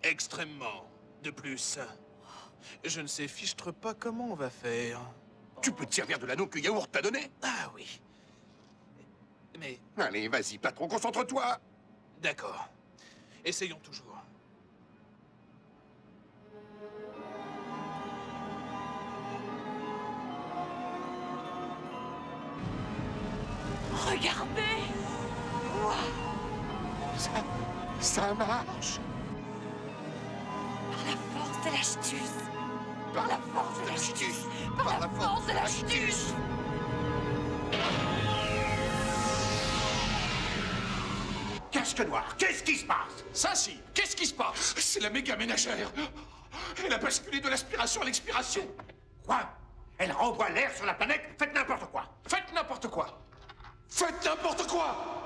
Extrêmement. De plus, je ne sais fichtre pas comment on va faire. Tu peux te servir de l'anneau que Yaourt t'a donné? Ah oui. Mais... Allez, vas-y, patron, concentre-toi. D'accord. Essayons toujours. Regardez! Ça marche. Par la force de l'astuce! Par la force de l'astuce. Par la force de l'astuce! Casque noir, qu'est-ce qui se passe? Saint-Cyr, qu'est-ce qui se passe? C'est la méga ménagère. Elle a basculé de l'aspiration à l'expiration. Quoi? Elle renvoie l'air sur la planète? Faites n'importe quoi. Faites n'importe quoi. Faites n'importe quoi.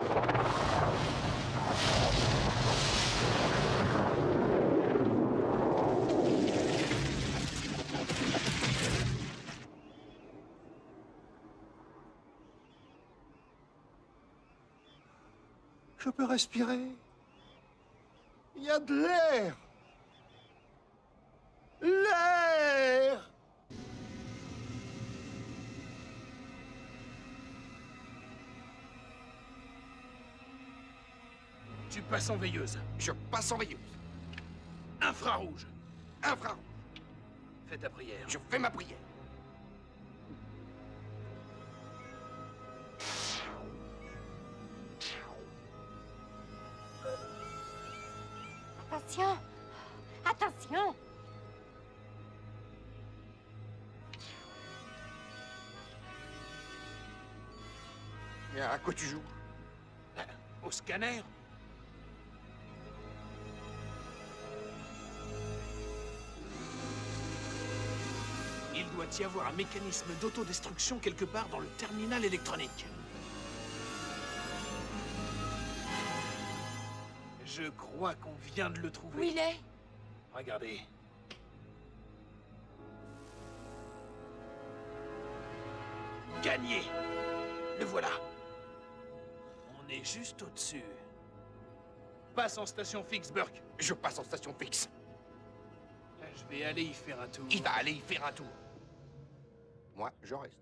Je peux respirer. Il y a de l'air. L'air. Tu passes en veilleuse. Je passe en veilleuse. Infrarouge. Infrarouge. Fais ta prière. Je fais ma prière. Attention. Attention. À quoi tu joues? Au scanner. Il doit y avoir un mécanisme d'autodestruction quelque part dans le terminal électronique. Je crois qu'on vient de le trouver. Où il est? Regardez. Gagné! Le voilà. On est juste au-dessus. Passe en station fixe, Burke. Je passe en station fixe. Je vais aller y faire un tour. Il va aller y faire un tour. Moi, je reste.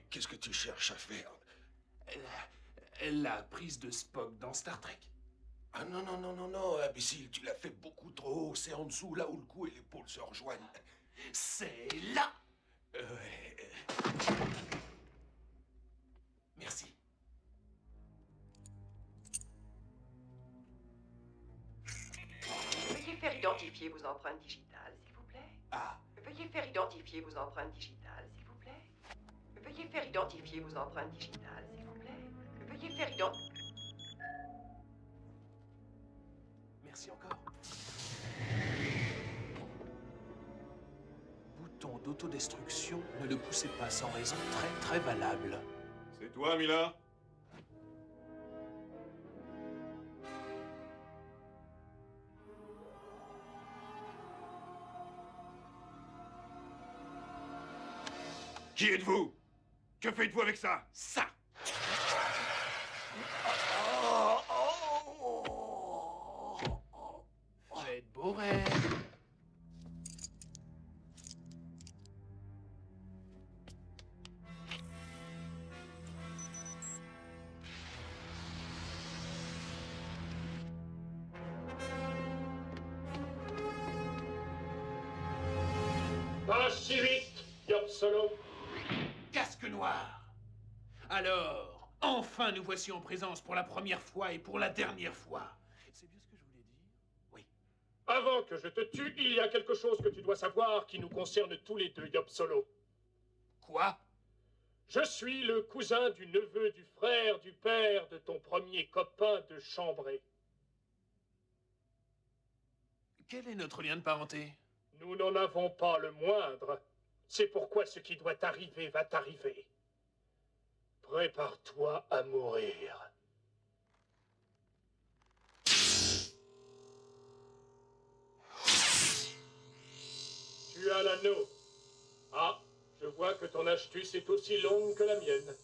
Qu'est-ce que tu cherches à faire? La prise de Spock dans Star Trek. Ah non, non, non, non, non, imbécile, tu l'as fait beaucoup trop haut. C'est en dessous, là où le cou et l'épaule se rejoignent. C'est là! Merci. Veuillez faire identifier vos empreintes digitales, s'il vous plaît. Ah. Veuillez faire identifier vos empreintes digitales, s'il vous plaît. Veuillez faire identifier vos empreintes digitales, s'il vous plaît. Veuillez faire identifier... Merci encore. Bouton d'autodestruction, ne le poussez pas sans raison très très valable. C'est toi, Mila? Qui êtes-vous? Que faites-vous avec ça? Ça! Faites beau rêve. Pas si vite, Yob Solo. Casque noir. Alors, enfin nous voici en présence pour la première fois et pour la dernière fois. C'est bien ce que je voulais dire? Oui. Avant que je te tue, il y a quelque chose que tu dois savoir qui nous concerne tous les deux, Yob Solo. Quoi? Je suis le cousin du neveu du frère du père de ton premier copain de chambrée. Quel est notre lien de parenté? Nous n'en avons pas le moindre. C'est pourquoi ce qui doit t'arriver va t'arriver. Prépare-toi à mourir. Tu as l'anneau. Ah, je vois que ton astuce est aussi longue que la mienne.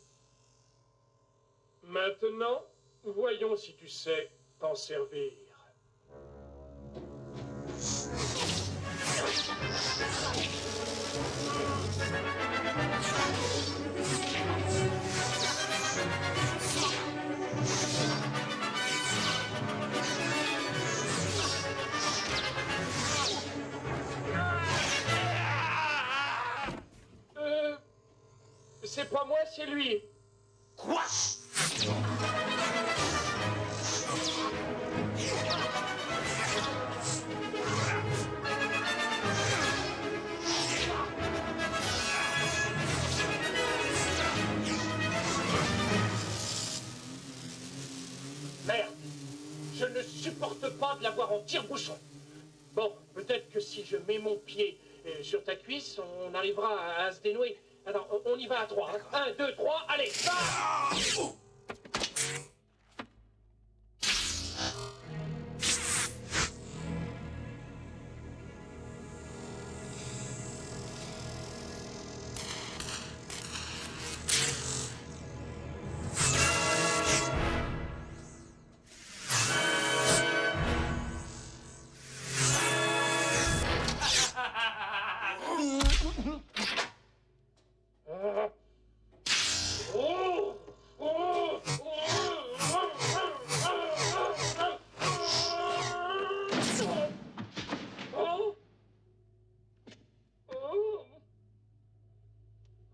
Maintenant, voyons si tu sais t'en servir. C'est pas moi, c'est lui. Quoi? Merde, je ne supporte pas de l'avoir en tire-bouchon. Bon, peut-être que si je mets mon pied sur ta cuisse, on arrivera à se dénouer. Alors, on y va à 3. Hein. 1, 2, 3, allez, va!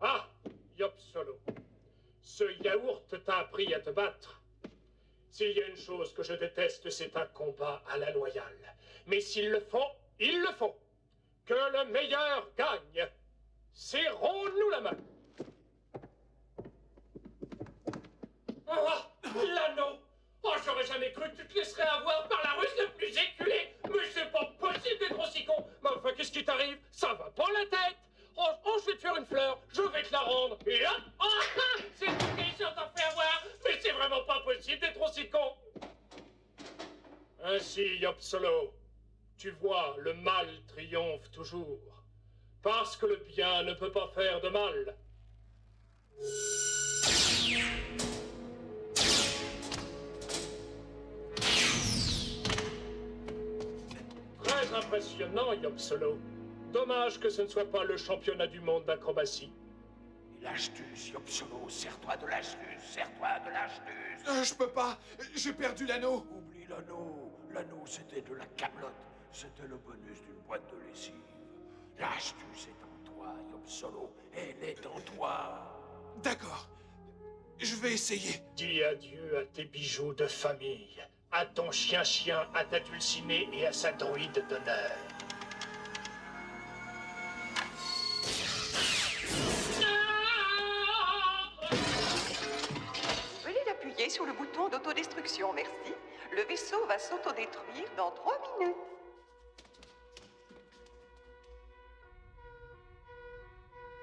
Ah, Yop Solo. Ce yaourt t'a appris à te battre. S'il y a une chose que je déteste, c'est un combat à la loyale. Mais s'ils le font, ils le font. Que le meilleur gagne. Serrons-nous la main. Ah, l'anneau. Oh, j'aurais jamais cru que tu te laisserais avoir par la ruse la plus éculée. Mais c'est pas possible d'être aussi con. Mais enfin, qu'est-ce qui t'arrive? Ça va pas la tête. Oh, je vais te faire une fleur, je vais te la rendre. Et hop, c'est tout qui s'en fait avoir. Mais c'est vraiment pas possible d'être aussi con. Ainsi, Yop Solo, tu vois, le mal triomphe toujours. Parce que le bien ne peut pas faire de mal. Très impressionnant, Yop Solo. Dommage que ce ne soit pas le championnat du monde d'acrobatie. L'astuce, Yop Solo, serre-toi de l'astuce, serre-toi de l'astuce. Je peux pas, j'ai perdu l'anneau. Oublie l'anneau. L'anneau, c'était de la camelote. C'était le bonus d'une boîte de lessive. L'astuce est en toi, Yop Solo. Elle est en toi. D'accord. Je vais essayer. Dis adieu à tes bijoux de famille, à ton chien-chien, à ta dulcinée et à sa druide d'honneur. Veuillez appuyer sur le bouton d'autodestruction, merci. Le vaisseau va s'autodétruire dans 3 minutes.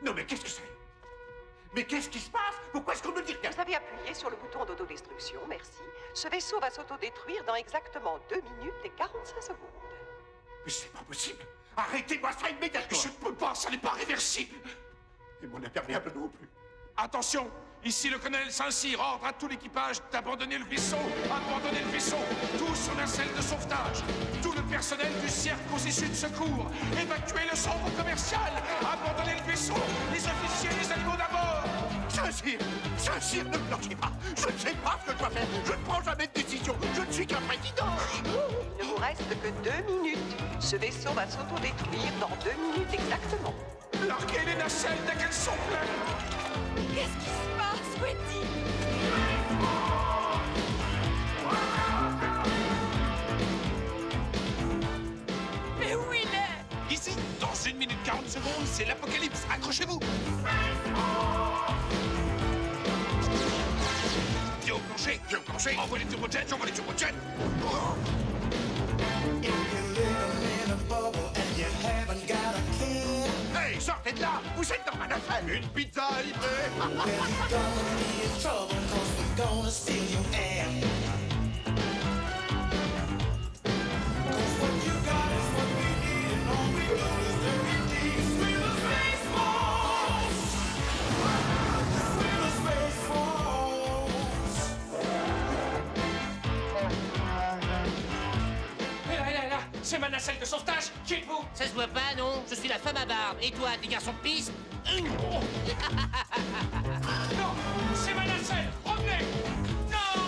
Non mais qu'est-ce que c'est? Mais qu'est-ce qui se passe? Pourquoi est-ce qu'on me dit rien? Vous avez appuyé sur le bouton d'autodestruction, merci. Ce vaisseau va s'autodétruire dans exactement 2 minutes et 45 secondes. Mais c'est pas possible! Arrêtez-moi ça immédiatement! Je ne peux pas, ça n'est pas réversible. Et mon imperméable non plus. Attention, ici le colonel Saint-Cyr, ordre à tout l'équipage d'abandonner le vaisseau. Abandonner le vaisseau. Tous sur la selle de sauvetage. Tout le personnel du cirque aux issues de secours. Évacuer le centre commercial. Abandonner le vaisseau. Les officiers, les animaux d'abord. Saint-Cyr, ne me lancez pas. Je ne sais pas ce que je dois faire. Je ne prends jamais de décision. Je ne suis qu'un président. Il ne vous reste que 2 minutes. Ce vaisseau va s'autodétruire dans 2 minutes exactement. Larguez les nacelles dès qu'elles sont pleines. Qu'est-ce qui se passe, Wendy? Mais où il est? Ici, dans 1 minute 40 secondes, c'est l'apocalypse. Accrochez-vous. Viens au plancher, envoie les turbojets, j'envoie les turbojets. Hey, sortez de là! Vous êtes dans ma nacelle! Une pizza à livrer. C'est ma nacelle de sauvetage. Qui êtes-vous? Ça se voit pas, non? Je suis la femme à barbe. Et toi, t'es garçon de pisse? Non, c'est ma nacelle. Revenez. Non.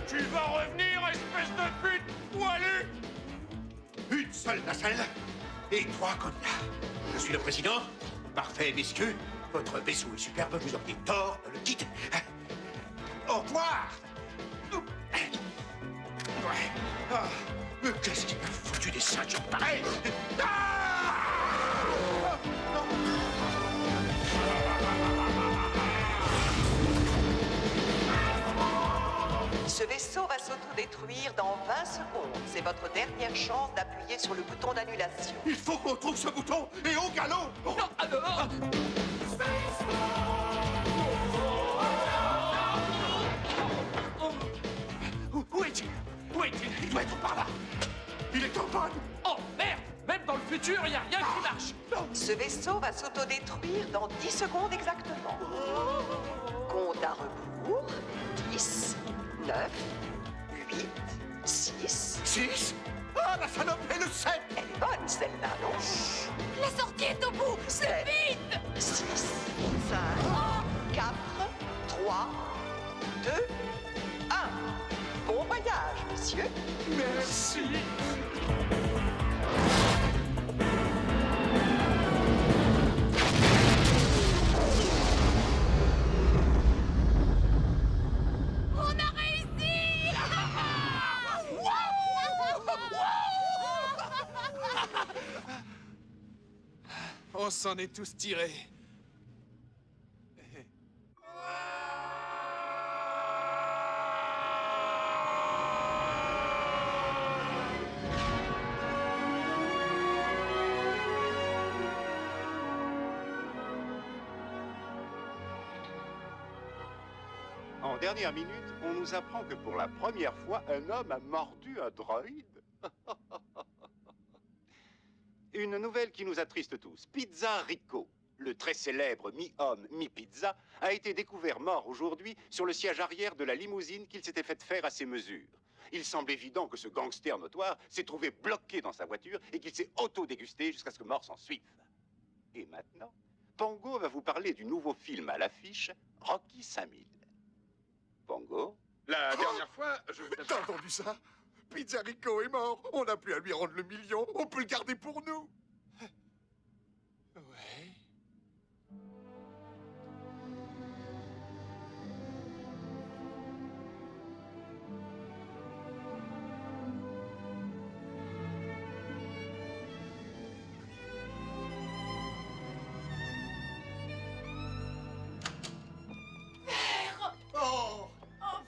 Tu vas revenir, espèce de pute poilue. Une seule nacelle et 3 candidats. Je suis le président. Parfait, messieurs. Votre vaisseau est superbe, vous auriez tort de le quitter. Au revoir. Ouais. Ah, mais qu'est-ce qui m'a foutu des ceintures pareilles? Ce vaisseau va s'autodétruire dans 20 secondes. C'est votre dernière chance d'appuyer sur le bouton d'annulation. Il faut qu'on trouve ce bouton et au galop. Non, Où est-il? Où est-il? Il doit être par là. Il est en panne. Oh, merde. Même dans le futur, il n'y a rien qui marche. Non. Ce vaisseau va s'autodétruire dans 10 secondes exactement. Compte à rebours. 10, 9, 8, 6. 6? Ah, la salope est le 7. Elle est bonne, 7. On s'en est tous tirés. En dernière minute, on nous apprend que pour la première fois, un homme a mordu un droïde. Une nouvelle qui nous attriste tous. Pizza Rico, le très célèbre mi-homme, mi-pizza, a été découvert mort aujourd'hui sur le siège arrière de la limousine qu'il s'était fait faire à ses mesures. Il semble évident que ce gangster notoire s'est trouvé bloqué dans sa voiture et qu'il s'est auto-dégusté jusqu'à ce que mort s'en suive. Et maintenant, Pongo va vous parler du nouveau film à l'affiche, Rocky 5000. Pongo? La dernière fois, T'as entendu ça? Pizza Rico est mort. On n'a plus à lui rendre le million. On peut le garder pour nous. Ouais. Oh,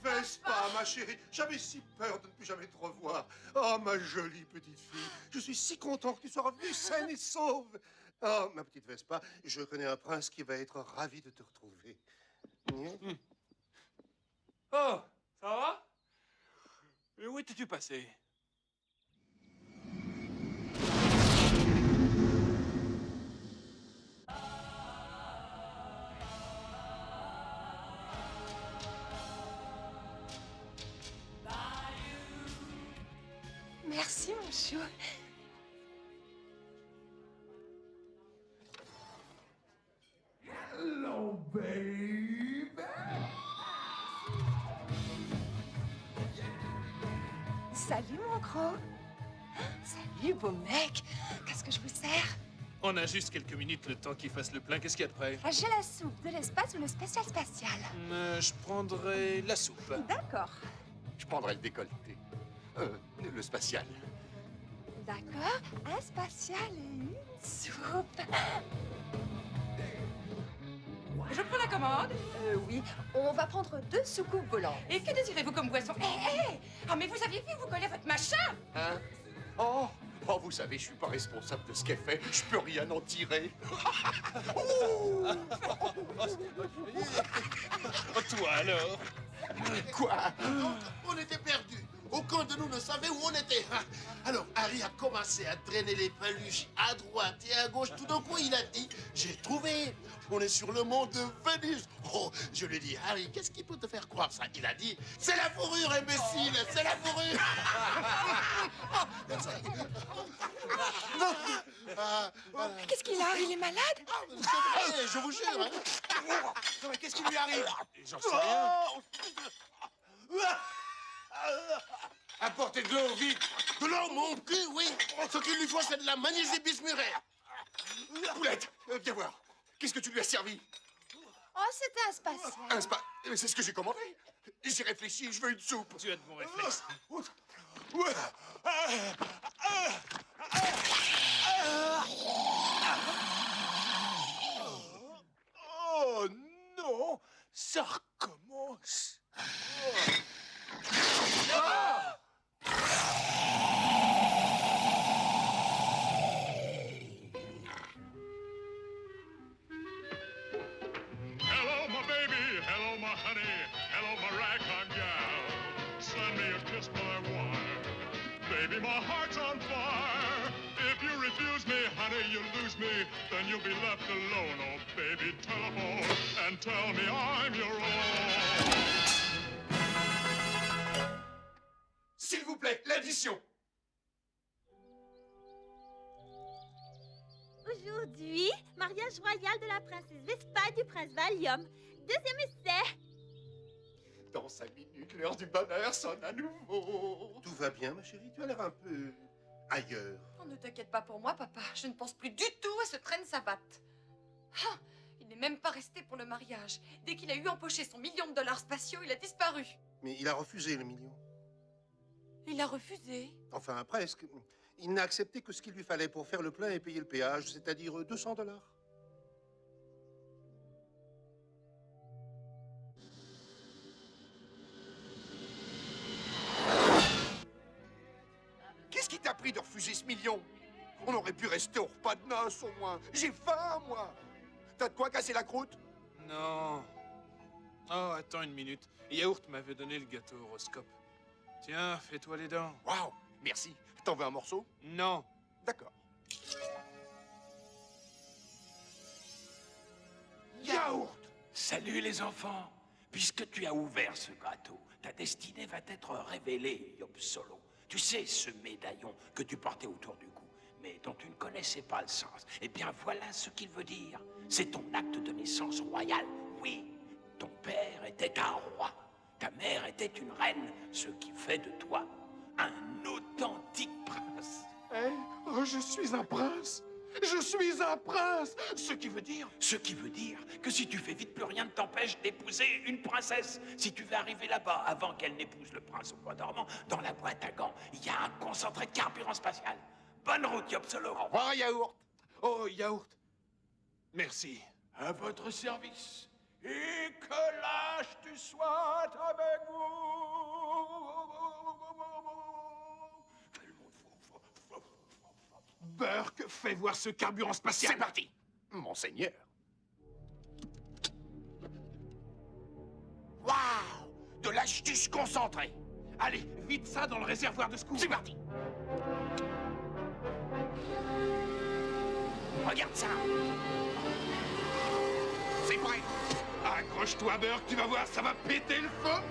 Vespa, ma chérie, j'avais si peur de ne plus jamais te revoir. Oh, ma jolie petite fille, je suis si content que tu sois revenue saine et sauve. Oh, ma petite Vespa, je connais un prince qui va être ravi de te retrouver. Oh, ça va? Mais où étais-tu passé? Merci, mon chou. Hello, baby. Salut, mon gros. Salut, beau mec. Qu'est-ce que je vous sers? On a juste quelques minutes le temps qu'il fasse le plein. Qu'est-ce qu'il y a de prêt? J'ai la soupe, de l'espace ou le spécial spatial? Je prendrai la soupe. D'accord. Je prendrai le décolleté. Le spatial. D'accord. Un spatial et une soupe. Je prends la commande. Oui. On va prendre 2 soucoupes volantes. Et que désirez-vous comme boisson? Ah, mais vous aviez vu, vous collez votre machin. Hein? Oh, vous savez, je suis pas responsable de ce qu'elle fait. Je peux rien en tirer. Toi alors? Quoi? On était perdus. Aucun de nous ne savait où on était. Alors, Harry a commencé à traîner les paluches à droite et à gauche. Tout d'un coup, il a dit, j'ai trouvé. On est sur le mont de Vénus. Oh, je lui ai dit, Harry, qu'est-ce qui peut te faire croire ça? Il a dit, c'est la fourrure, imbécile, c'est la fourrure. Qu'est-ce qu'il a? Il est malade? C'est vrai, je vous jure. Hein. Non, mais qu'est-ce qui lui arrive? J'en sais rien. Apportez de l'eau, vite. De l'eau, mon cul, oui. Ce qu'il lui faut, c'est de la magnésie bismuraire. Poulette, viens voir. Qu'est-ce que tu lui as servi? Oh, c'était un spatial. Un spa. C'est ce que j'ai commandé. J'ai réfléchi, je veux une soupe. Tu as de bons réflexes. Oh non, ça recommence. Hello, my baby. Hello, my honey. Hello, my ragtime gal. Send me a kiss, my wine. Baby, my heart's on fire. If you refuse me, honey, you lose me. Then you'll be left alone. Oh, baby, telephone and tell me I'm your own. S'il vous plaît, l'addition. Aujourd'hui, mariage royal de la princesse Vespa et du prince Valium. Deuxième essai. Dans 5 minutes, l'heure du bonheur sonne à nouveau. Tout va bien, ma chérie? Tu as l'air un peu ailleurs. Oh, ne t'inquiète pas pour moi, papa. Je ne pense plus du tout à ce train de savate. Ah, il n'est même pas resté pour le mariage. Dès qu'il a eu empoché son $1 million spatiaux, il a disparu. Mais il a refusé le million. Il a refusé. Enfin, presque. Il n'a accepté que ce qu'il lui fallait pour faire le plein et payer le péage, c'est-à-dire $200. Qu'est-ce qui t'a pris de refuser ce million? On aurait pu rester au repas de noces, au moins. J'ai faim, moi. T'as de quoi casser la croûte? Non. Oh, attends une minute. Yaourt m'avait donné le gâteau horoscope. Tiens, fais-toi les dents. Waouh, merci. T'en veux un morceau? Non. D'accord. Yaourt! Salut les enfants! Puisque tu as ouvert ce gâteau, ta destinée va être révélée, Yopsolo. Tu sais, ce médaillon que tu portais autour du cou, mais dont tu ne connaissais pas le sens. Eh bien, voilà ce qu'il veut dire. C'est ton acte de naissance royale. Oui, ton père était un roi. Ta mère était une reine, ce qui fait de toi un authentique prince. Oh, je suis un prince! Je suis un prince! Ce qui veut dire que si tu fais vite, plus rien ne t'empêche d'épouser une princesse. Si tu veux arriver là-bas avant qu'elle n'épouse le prince au bois dormant, dans la boîte à gants, il y a un concentré de carburant spatial. Bonne route, Yopsolo. Au revoir, Yaourt. Oh, Yaourt. Merci. À votre service. Et que l'âge tu sois avec vous. Burke, fais voir ce carburant spatial. C'est parti, monseigneur. Waouh! De l'astuce concentrée. Allez, vite ça dans le réservoir de secours. C'est parti. Regarde ça. C'est prêt. Accroche-toi, Burke, tu vas voir, ça va péter le feu.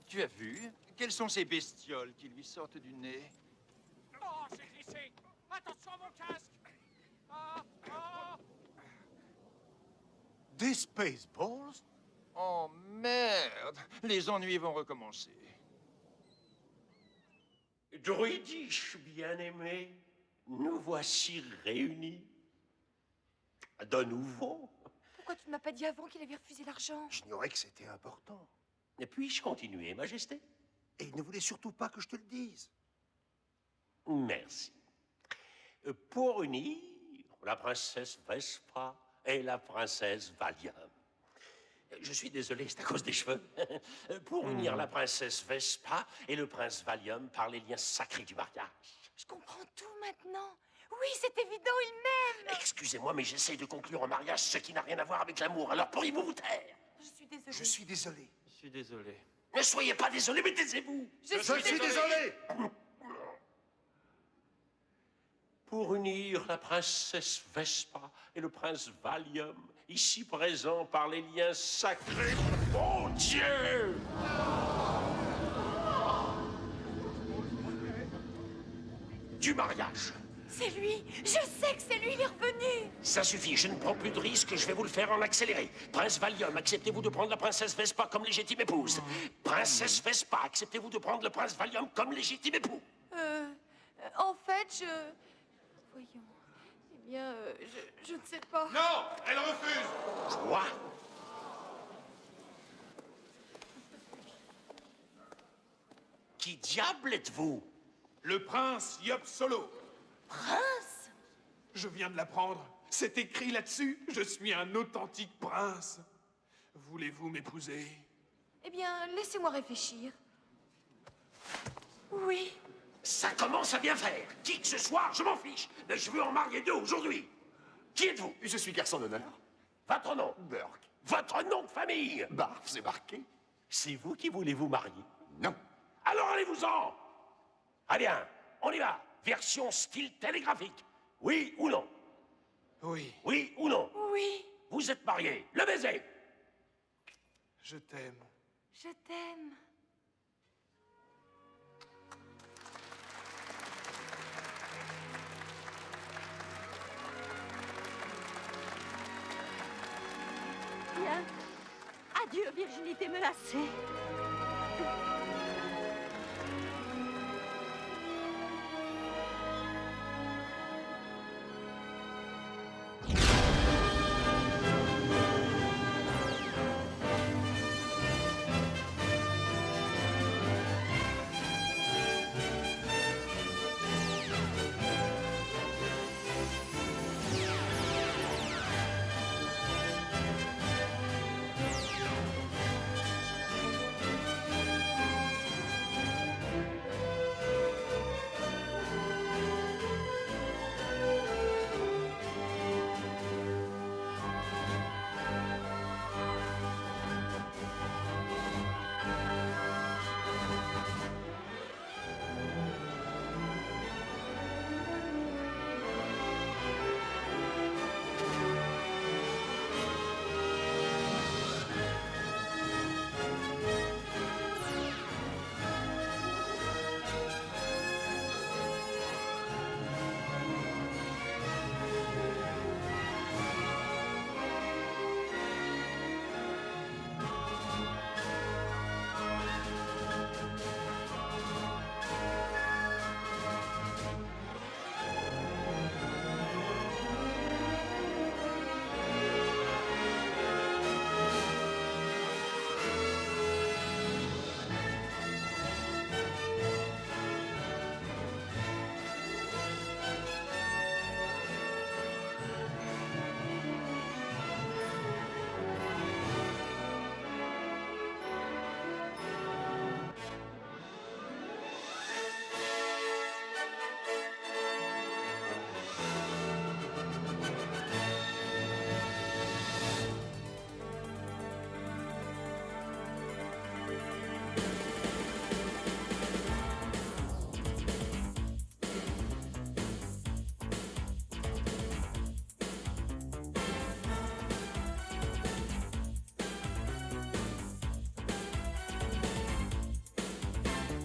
Tu as vu? Quelles sont ces bestioles qui lui sortent du nez? Oh, c'est glissé! Attention à mon casque! Ah, ah. Des Spaceballs? Oh merde! Les ennuis vont recommencer. Druidish, bien-aimé, nous voici réunis. De nouveau. Pourquoi tu ne m'as pas dit avant qu'il avait refusé l'argent? J'ignorais que c'était important. Et puis-je continuer, Majesté? Et il ne voulait surtout pas que je te le dise. Merci. Pour unir la princesse Vespa et la princesse Valium. Je suis désolé, c'est à cause des cheveux. Pour unir la princesse Vespa et le prince Valium par les liens sacrés du mariage. Je comprends tout maintenant. Oui, c'est évident, il m'aime. Excusez-moi, mais j'essaie de conclure un mariage, ce qui n'a rien à voir avec l'amour. Alors pourriez-vous vous taire? Je suis désolée. Je suis désolé. Je suis désolé. Ne soyez pas désolé, mais taisez-vous. Je suis désolé. Pour unir la princesse Vespa et le prince Valium, ici présents par les liens sacrés, mon Dieu! Du mariage. C'est lui. Je sais que c'est lui, il est revenu. Ça suffit, je ne prends plus de risques, je vais vous le faire en accéléré. Prince Valium, acceptez-vous de prendre la princesse Vespa comme légitime épouse? Princesse Vespa, acceptez-vous de prendre le prince Valium comme légitime époux? En fait, Voyons. Eh bien, je ne sais pas. Non, elle refuse. Quoi? Qui diable êtes-vous? Le prince Yopsolo. Prince? Je viens de l'apprendre. C'est écrit là-dessus. Je suis un authentique prince. Voulez-vous m'épouser? Eh bien, laissez-moi réfléchir. Oui. Ça commence à bien faire. Qui que ce soit, je m'en fiche. Mais je veux en marier deux aujourd'hui. Qui êtes-vous? Je suis garçon d'honneur. Votre nom? Burke. Votre nom de famille? Barf, c'est marqué. C'est vous qui voulez vous marier? Non. Alors allez-vous-en! Allez, bien, on y va. Version style télégraphique. Oui ou non? Oui. Oui ou non? Oui. Vous êtes mariés. Le baiser. Je t'aime. Je t'aime. Bien. Adieu, virginité menacée.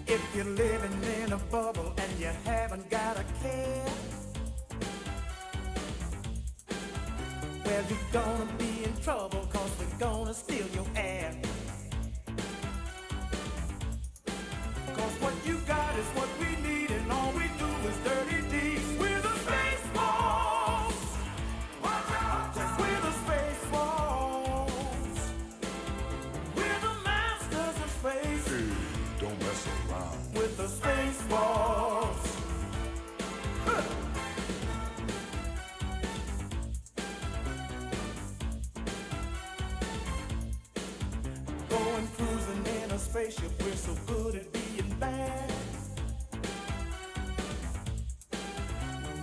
If you're living in a bubble and you haven't got a care, well, you're gonna be in trouble, 'cause we're gonna steal your air. 'Cause what you got is what we need, and all we do is dirty deeds. We're the Space Wolves. Watch out! We're the Space Wolves. We're the masters of space. Hey, don't mess around. With the Space Wolves. Going cruising in a spaceship, we're so good at being bad.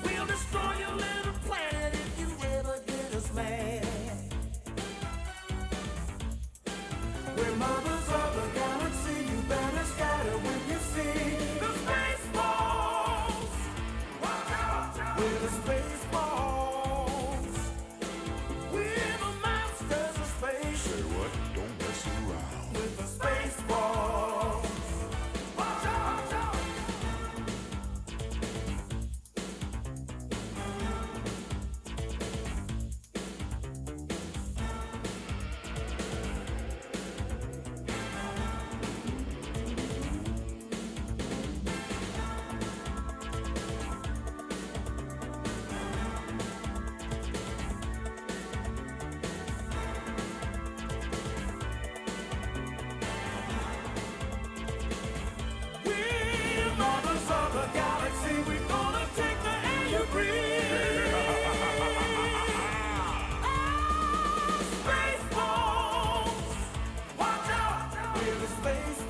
We'll destroy your little planet if you ever get us mad. We're mothers of the galaxy, you better scatter when you see the Space Balls. Watch out! We're the Space Balls. We're the masters of space. Say what? Don't mess around. With the Space Balls. Watch out! We're mothers of the galaxy, we're gonna take the air you breathe. Space Balls! Watch out! We're the Space